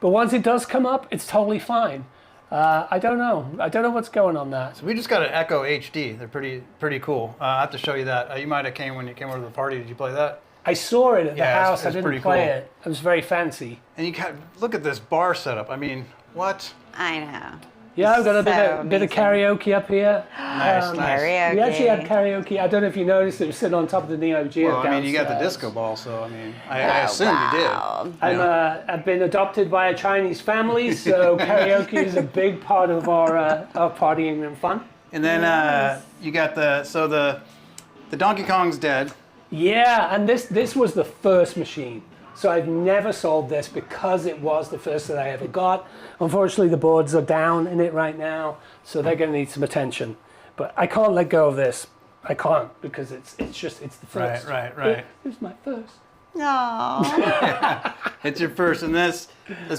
But once it does come up, it's totally fine. I don't know what's going on there. So we just got an Echo HD. They're pretty cool. I have to show you that. You might have came when you came over to the party. Did you play that? I saw it at the house. It's I didn't pretty play cool. it. It was very fancy. And you got look at this bar setup. I mean, what? I know. Yeah, I've got a So bit of karaoke up here. Nice. Karaoke. We actually had karaoke. I don't know if you noticed, it was sitting on top of the Neo Geo Well, I mean, you got the downstairs. disco ball, so I mean, I assume you did. I've been adopted by a Chinese family, so karaoke is a big part of our partying and fun. And then you got the Donkey Kong's dead. Yeah, and this was the first machine. So I've never sold this because it was the first that I ever got. Unfortunately, the boards are down in it right now, so they're going to need some attention. But I can't let go of this. I can't because it's the first. Right. It's my first. Aww. It's your first, and this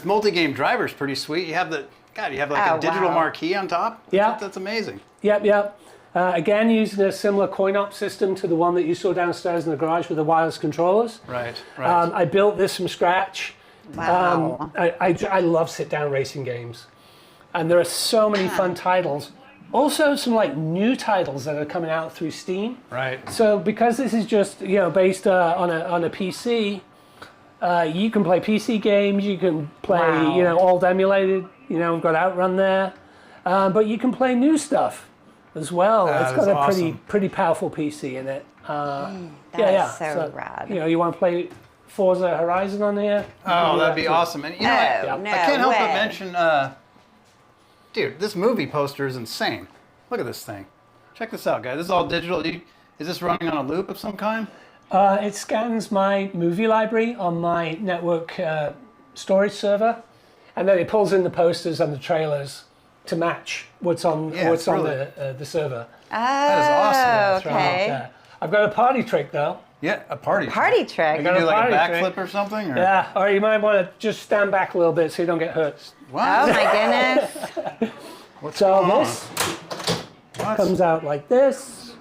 multi-game driver is pretty sweet. You have like a digital marquee on top. Yeah. That's amazing. Yep. Again, using a similar coin-op system to the one that you saw downstairs in the garage with the wireless controllers. Right. I built this from scratch. Wow. I love sit-down racing games. And there are so many fun titles. Also, some like new titles that are coming out through Steam. Right. So because this is just based on a PC, you can play PC games. You can play old emulated. We've got Outrun there, but you can play new stuff as well. It's got a awesome. pretty powerful PC in it. That's so rad. You want to play Forza Horizon on here? Oh, that'd be awesome. And I can't help but mention, dude, this movie poster is insane. Look at this thing. Check this out, guys. This is all digital. Is this running on a loop of some kind? It scans my movie library on my network storage server, and then it pulls in the posters and the trailers to match what's on the server. That is awesome. Okay. I've got a party trick though. Yeah, a party trick. You can do like a party backflip trick. or something? Or? Yeah, or you might want to just stand back a little bit so you don't get hurt. What? Oh my goodness. What's going on? What? Comes out like this.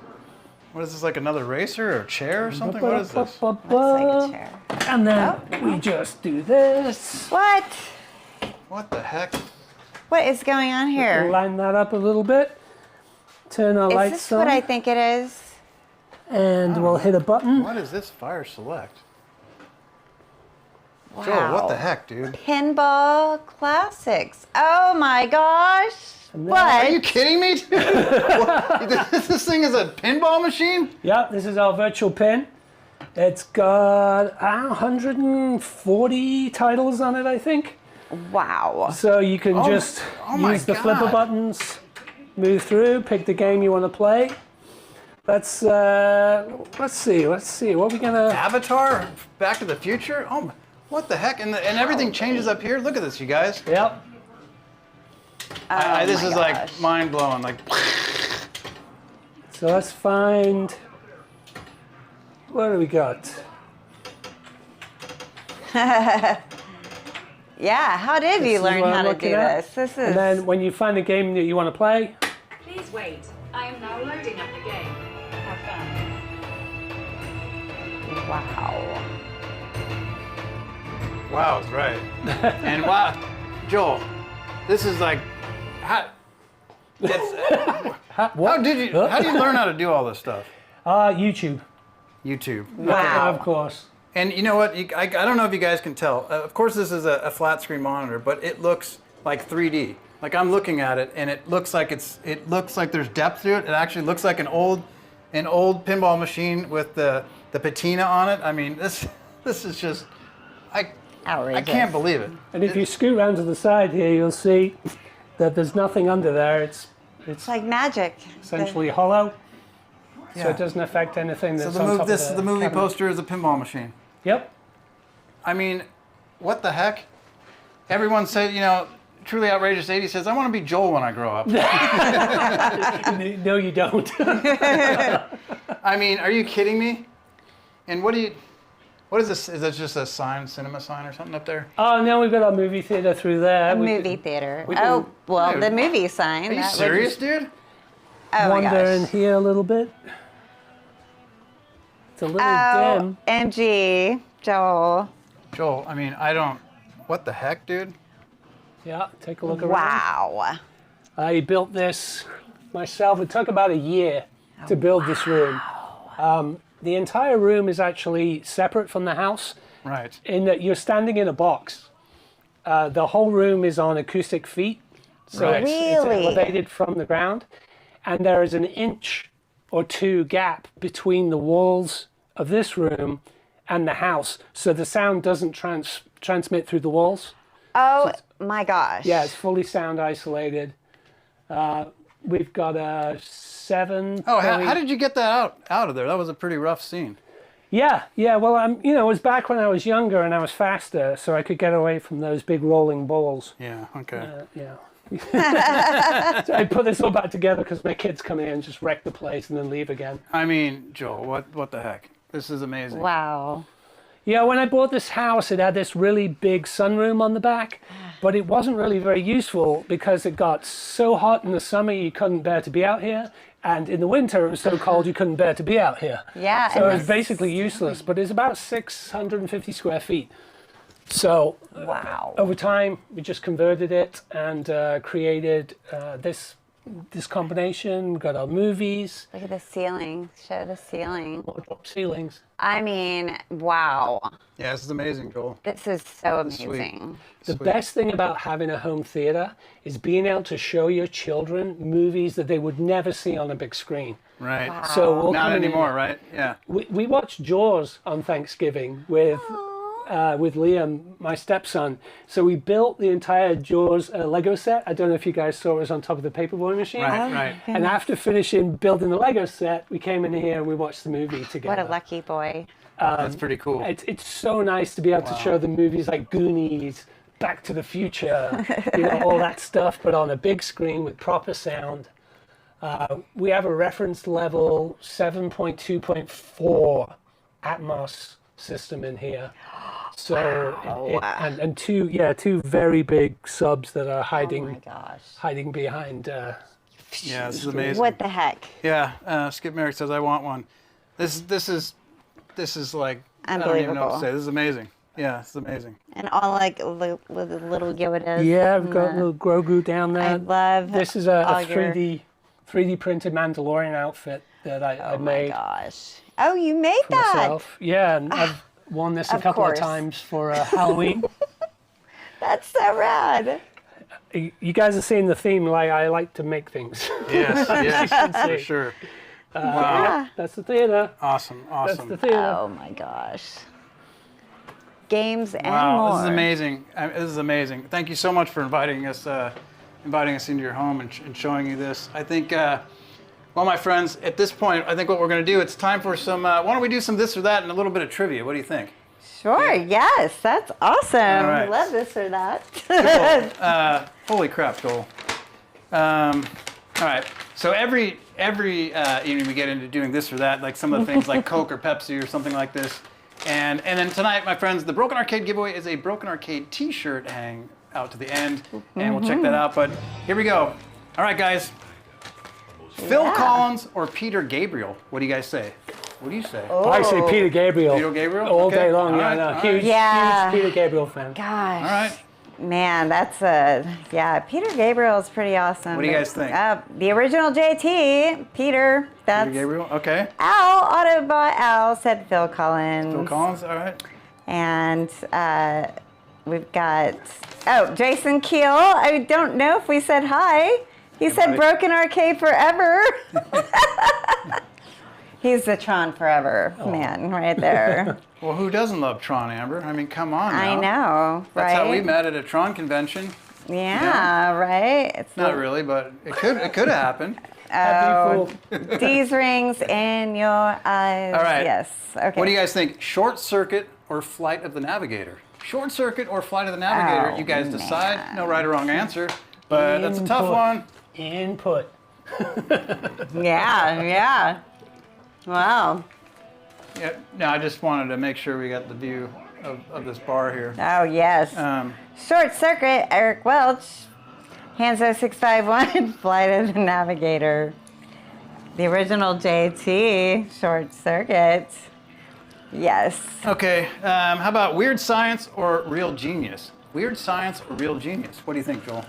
What is this, like another racer or a chair or something? What is this? Looks like a chair. And then we just do this. What? What the heck? What is going on here? Line that up a little bit. Turn our Is lights this on. what I think it is? And we'll hit a button. What is this? Fire select. Wow. Joel, what the heck, dude? Pinball Classics. Oh my gosh. What? Are you kidding me? What? This thing is a pinball machine? Yeah, this is our virtual pin. It's got 140 titles on it, I think. Wow. So you can just use the flipper buttons, move through, pick the game you want to play. Let's see. What are we gonna? Avatar? Back to the Future? Oh, what the heck? And everything changes up here. Look at this, you guys. Yep. This is like mind blowing. Like. So let's find. What do we got? Yeah, how did you learn how to do this? This is. And then when you find a game that you want to play. Please wait. I am now loading up the game. Have fun. Wow. Wow, is right. And wow, Joel, this is like. How do you learn how to do all this stuff? YouTube. YouTube. Wow. Of course. And you know what? I don't know if you guys can tell. Of course, this is a flat screen monitor, but it looks like 3D. Like I'm looking at it, and it looks like there's depth to it. It actually looks like an old pinball machine with the patina on it. I mean, this is just Outrageous. I can't believe it. And if you scoot around to the side here, you'll see that there's nothing under there. It's It's like magic. essentially hollow, so Yeah. it doesn't affect anything that's So on top of the movie cabinet. poster is a pinball machine. Yep. I mean, what the heck? Everyone said, Truly Outrageous 80 says, I want to be Joel when I grow up. No, you don't. I mean, are you kidding me? And what is this? Is that just a cinema sign or something up there? Oh, now we've got our movie theater through there. A movie theater. we can- Oh, well, Dude. the movie sign. Are you that would serious, just- dude? Oh my Wander in gosh. here a little bit. It's a little Oh, dim. MG, Joel. Joel, I mean, what the heck, dude? Yeah, take a look around. Wow. I built this myself. It took about a year to build this room. The entire room is actually separate from the house Right. in that you're standing in a box. The whole room is on acoustic feet, so Right. it's Really? elevated from the ground. And there is an inch or two gap between the walls of this room and the house, so the sound doesn't transmit through the walls. Oh my gosh. Yeah, it's fully sound isolated. We've got a 7. Oh, how did you get that out of there? That was a pretty rough scene. Yeah. Well, it was back when I was younger and I was faster, so I could get away from those big rolling balls. Yeah. Okay. Yeah. So I put this all back together because my kids come in and just wreck the place and then leave again. I mean, Joel, what the heck? This is amazing. Wow. Yeah, when I bought this house, it had this really big sunroom on the back, but it wasn't really very useful because it got so hot in the summer you couldn't bear to be out here, and in the winter it was so cold you couldn't bear to be out here. Yeah. So it was basically useless, but it's about 650 square feet. So Wow. over time, we just converted it and created this combination. Got our movies, Look at the ceiling. Show the ceiling. wardrobe ceilings. I mean, wow. Yeah, this is amazing, Joel. This is so This is sweet. amazing. The Sweet. best thing about having a home theater is being able to show your children movies that they would never see on a big screen. Right. Wow. So we'll Not come in anymore, right? Yeah. We watched Jaws on Thanksgiving with Liam, my stepson. So we built the entire Jaws Lego set. I don't know if you guys saw it was on top of the paperboy machine. Right. Right. And after finishing building the Lego set, we came in here and we watched the movie together. What a lucky boy. That's pretty cool. It's so nice to be able to show them movies like Goonies, Back to the Future, all that stuff, but on a big screen with proper sound. We have a reference level 7.2.4 Atmos system in here. So and two very big subs that are Oh hiding my gosh. hiding behind. Yeah, this is amazing. What the heck? Yeah. Skip Merrick says I want one. This is like I don't even know what to Unbelievable. say. This is amazing. Yeah, it's amazing. And all like with the little Yodas. Yeah, we've got and little Grogu down there. I love This is all a your- 3D printed Mandalorian outfit that I Oh my made gosh. Oh, you made that. myself. Yeah, and I've worn this a Of couple course. of times for Halloween. That's so rad. You guys are seeing the theme. Like I like to make things. Yes, yes, for see. sure. Wow. That's the theater. Awesome, That's awesome. the theater. Oh my gosh. Games and Wow, more. this is amazing. This is amazing. Thank you so much for inviting us into your home and showing you this. I think, well, my friends, at this point, I think what we're going to do, it's time for some, why don't we do some this or that and a little bit of trivia. What do you think? Sure, yes, that's awesome. All right. I love this or that. Holy crap, Joel. All right. So every evening we get into doing this or that, like some of the things like Coke or Pepsi or something like this. And then tonight, my friends, the Broken Arcade giveaway is a Broken Arcade t-shirt hang out to the end. And we'll check that out. But here we go. All right, guys. Phil Yeah. Collins or Peter Gabriel? What do you guys say? What do you say? I say Peter Gabriel. Peter Gabriel? All Okay. day long. All Yeah, right, no, all right. huge Yeah. Peter Gabriel fan. Gosh. All right. Man, that's Peter Gabriel is pretty awesome. What do you guys think? The original JT, Peter. That's Peter Gabriel? Okay. Al, Autobot Al said Phil Collins. Phil Collins? All right. And we've got, Jason Keel. I don't know if we said hi. He said buddy. Broken Arcade Forever. He's the Tron Forever man right there. Well, who doesn't love Tron, Amber? I mean, come on now. I know, right? That's how we met at a Tron convention. Yeah, right? It's Not really, but it could have happened. Oh, Happy fool. these rings in your eyes. All right. Yes. Okay. What do you guys think? Short Circuit or Flight of the Navigator? Short Circuit or Flight of the Navigator? Oh, You guys decide. man. No right or wrong answer, but that's a tough Input. one. Input. Yeah. Wow. Yeah. No, I just wanted to make sure we got the view of this bar here. Oh, yes. Short Circuit, Eric Welch. Hanzo 651, Flight of the Navigator. The original JT, Short Circuit. Yes. Okay. How about Weird Science or Real Genius? Weird Science or Real Genius? What do you think, Joel?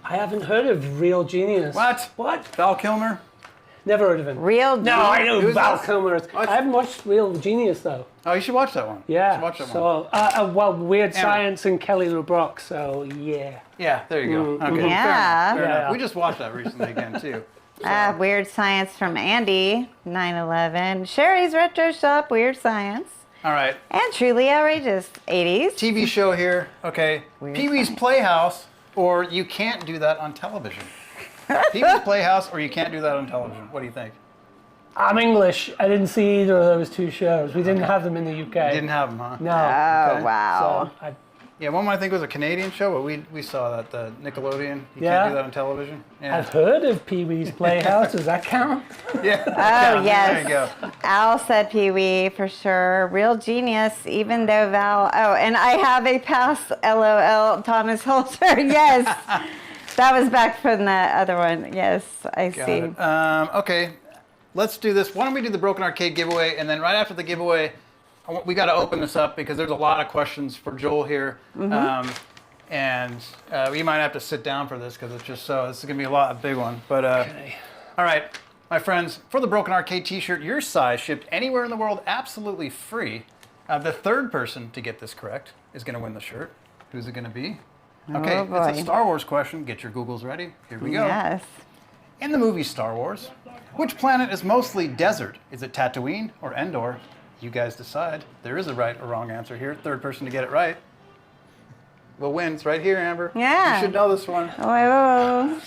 I haven't heard of Real Genius. What? What? Val Kilmer? Never heard of him. Real No, I know Who's Val that? Kilmer. What? I haven't watched Real Genius though. Oh, you should watch that one. You Yeah. should watch that one. So, Weird Amber. Science and Kelly LeBrock. So, yeah. Yeah, there you go. Okay. fair Yeah. enough, fair enough. Yeah. We just watched that recently again, too. Weird Science from Andy, 9/11. Sherry's Retro Shop, Weird Science. All right. And Truly Outrageous, 80s. TV show here. Okay. Weird Pee-wee's Playhouse or You Can't Do That on Television. Pee-wee's Playhouse or You Can't Do That on Television. What do you think? I'm English. I didn't see either of those two shows. We didn't have them in the UK. Didn't have them, huh? No. Oh, Okay. wow. So Yeah, one I think was a Canadian show, but we saw that, the Nickelodeon. You Yeah. can't do that on television. Yeah. I've heard of Pee-wee's Playhouse. Does that count? Yeah. Oh, There you yes. go. Al said Pee Wee for sure. Real genius, even though Val. Oh, and I have a pass, LOL, Thomas Holzer. Yes. That was back from the other one. Yes, I Got see. it. Okay, let's do this. Why don't we do the Broken Arcade giveaway, and then right after the giveaway, we got to open this up because there's a lot of questions for Joel here. And we might have to sit down for this because it's just so, this is going to be a big one. But, Okay. all right, my friends, for the Broken Arcade t-shirt, your size shipped anywhere in the world absolutely free. The third person to get this correct is going to win the shirt. Who's it going to be? Okay, Oh, boy. it's a Star Wars question. Get your Googles ready. Here we go. Yes. In the movie Star Wars, which planet is mostly desert? Is it Tatooine or Endor? You guys decide. There is a right or wrong answer here. Third person to get it right will win. It's right here, Amber. Yeah. You should know this one. Oh,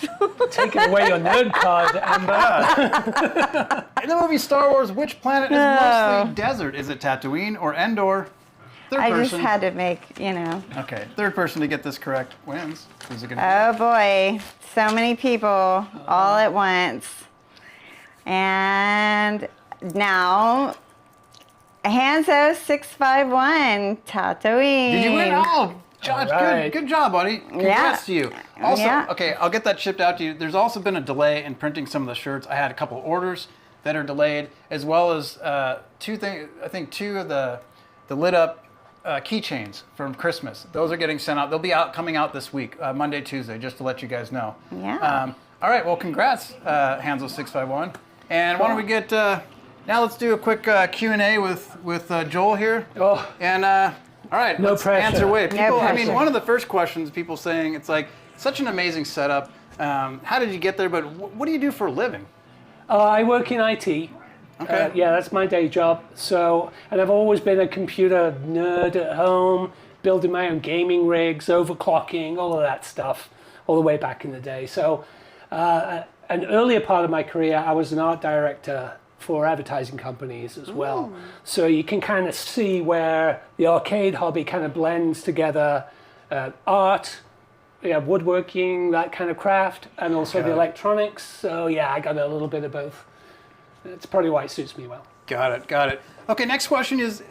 Taking away your nerd card, Amber. In the movie Star Wars, which planet is mostly desert? Is it Tatooine or Endor? Third I person. just had to make, you know. Okay, third person to get this correct wins. Who's it gonna Oh boy, so many people all at once. And now, Hanzo651, Tatooine. be? Did you win? Oh, Josh, All right. good job, buddy. Congrats to you. Also, Yeah. okay, I'll get that shipped out to you. There's also been a delay in printing some of the shirts. I had a couple orders that are delayed, as well as two of the lit up keychains from Christmas. Those are getting sent out. They'll be coming out this week, Monday, Tuesday, just to let you guys know. Yeah. All right, well, congrats, Hanzo651. And why don't we get, now let's do a quick Q&A with Joel here. Oh. And, all right, No let's pressure. answer away. People, I mean, pressure. one of the first questions, people saying, it's like, such an amazing setup. How did you get there, but what do you do for a living? I work in IT. Okay. Yeah, that's my day job. So, and I've always been a computer nerd at home, building my own gaming rigs, overclocking, all of that stuff, all the way back in the day. So, an earlier part of my career, I was an art director for advertising companies as well. So you can kind of see where the arcade hobby kind of blends together art, woodworking, that kind of craft, and also the electronics. So yeah, I got a little bit of both. That's probably why it suits me well. Got it. Okay, next question is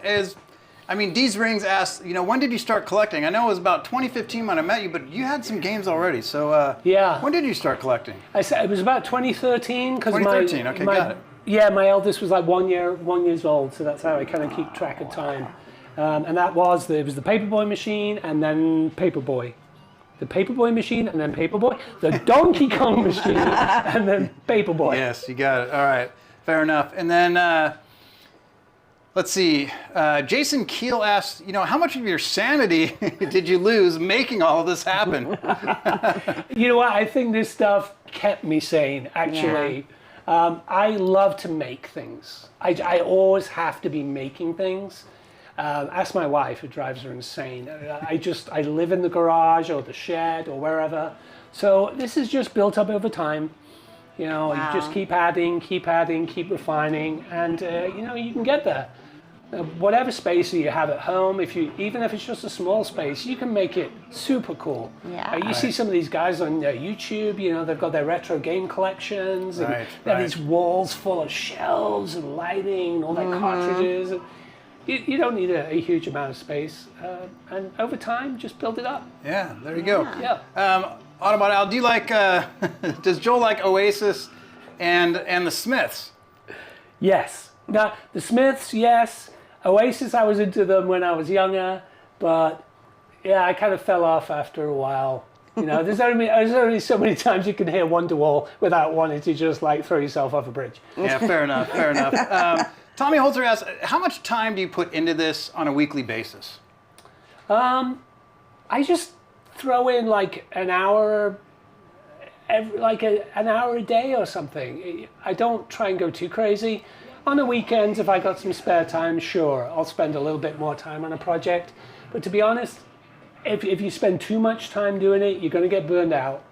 I mean, Dee's Rings asked, when did you start collecting? I know it was about 2015 when I met you, but you had some games already. So Yeah. when did you start collecting? I said it was about 2013 because 2013, okay, got it. Yeah, my eldest was like 1 years old, so that's how I kind of keep track of time. And it was the Paperboy machine, and then Paperboy. The Paperboy machine, and then Paperboy. The Donkey Kong machine, and then Paperboy. Yes, you got it. All right, fair enough. And then let's see. Jason Keel asked, how much of your sanity did you lose making all of this happen? You know what? I think this stuff kept me sane, actually. I love to make things. I always have to be making things. Ask my wife, it drives her insane. I live in the garage or the shed or wherever. So this is just built up over time. You just keep adding, keep refining, and you can get there. Whatever space you have at home, even if it's just a small space, you can make it super cool. Yeah. You see some of these guys on YouTube, they've got their retro game collections, and they have these walls full of shelves and lighting and all their cartridges. You don't need a huge amount of space, and over time, just build it up. Yeah, there you go. Yeah. Autobot Al, do you like, does Joel like Oasis and the Smiths? Yes. Now, the Smiths, yes. Oasis, I was into them when I was younger, but yeah, I kind of fell off after a while. There's only so many times you can hear Wonderwall without wanting to just throw yourself off a bridge. Yeah, fair enough. Tommy Holzer asks, how much time do you put into this on a weekly basis? I just throw in an hour, an hour a day or something. I don't try and go too crazy. On the weekends, if I got some spare time, sure, I'll spend a little bit more time on a project. But to be honest, if you spend too much time doing it, you're going to get burned out.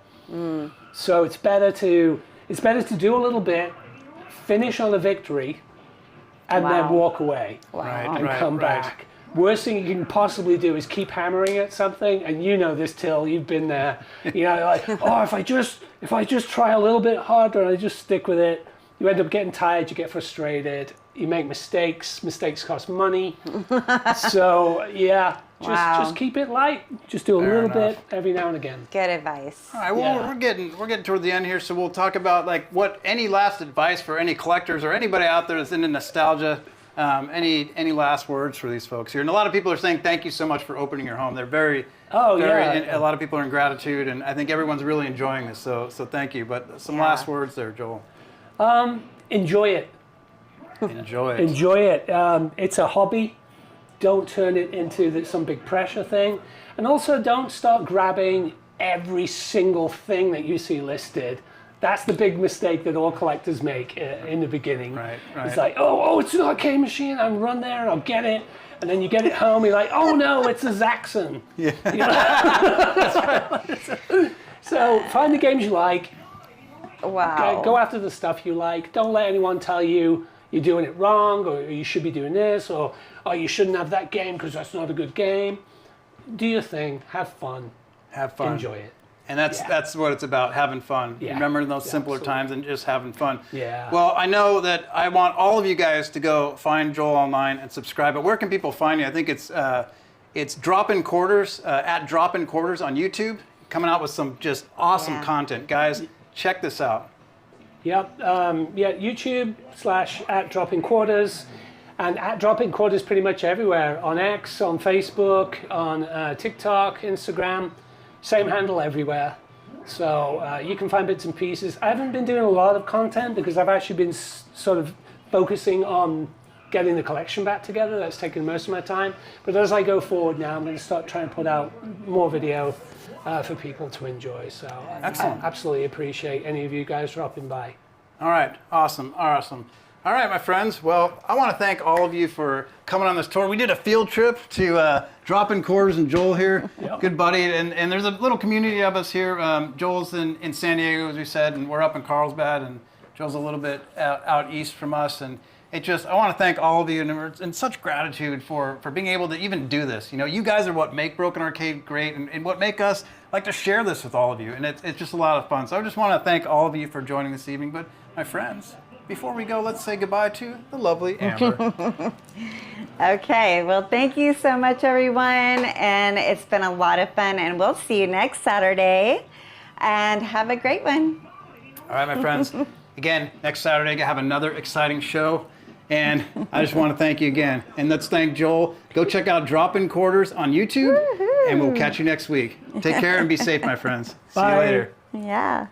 So it's better to do a little bit, finish on a victory, and then walk away and come back. Worst thing you can possibly do is keep hammering at something, and you know this, Till, you've been there. You know, like, oh, if I just try a little bit harder and I just stick with it, you end up getting tired, you get frustrated, you make mistakes cost money. So yeah, just keep it light. Just do a little bit every now and again. Good advice. All right, well, we're getting toward the end here, so we'll talk about like what any last advice for any collectors or anybody out there that's into nostalgia. Any last words for these folks here? And a lot of people are saying thank you so much for opening your home. They're very a lot of people are in gratitude, and I think everyone's really enjoying this. So thank you. But some last words there, Joel. Enjoy it. Enjoy it. Enjoy it. It's a hobby. Don't turn it into some big pressure thing. And also don't start grabbing every single thing that you see listed. That's the big mistake that all collectors make in the beginning. Right. It's like, oh, it's an arcade machine. I'll run there and I'll get it. And then you get it home, you're like, oh no, it's a Zaxxon. Yeah. You know? So find the games you like. Wow. Go after the stuff you like. Don't let anyone tell you you're doing it wrong, or you should be doing this, or you shouldn't have that game because that's not a good game. Do your thing. Have fun. Enjoy it. And that's what it's about, having fun. Yeah. Remember those simpler times and just having fun. Yeah. Well, I know that I want all of you guys to go find Joel online and subscribe. But where can people find you? I think it's Drop-In Quarters, at Drop-In Quarters on YouTube, coming out with some just awesome content. Guys, check this out. Yep. YouTube / at Drop-In Quarters. And at Drop-In Quarters pretty much everywhere. On X, on Facebook, on TikTok, Instagram. Same handle everywhere. So you can find bits and pieces. I haven't been doing a lot of content because I've actually been sort of focusing on getting the collection back together. That's taken most of my time. But as I go forward now, I'm going to start trying to put out more video for people to enjoy. So Excellent. I absolutely appreciate any of you guys dropping by. All right. Awesome. All right, my friends. Well, I want to thank all of you for coming on this tour. We did a field trip to Drop-In Quarters and Joel here, good buddy. And there's a little community of us here. Joel's in San Diego, as we said, and we're up in Carlsbad, and Joel's a little bit out east from us. And I want to thank all of you, and such gratitude for being able to even do this. You know, you guys are what make Broken Arcade great, and what make us like to share this with all of you. And it's just a lot of fun. So I just want to thank all of you for joining this evening. But my friends, before we go, let's say goodbye to the lovely Amber. Okay, well, thank you so much, everyone. And it's been a lot of fun. And we'll see you next Saturday. And have a great one. All right, my friends. Again, next Saturday, I have another exciting show. And I just want to thank you again. And let's thank Joel. Go check out Drop-In Quarters on YouTube. And we'll catch you next week. Take care and be safe, my friends. See you later. Yeah.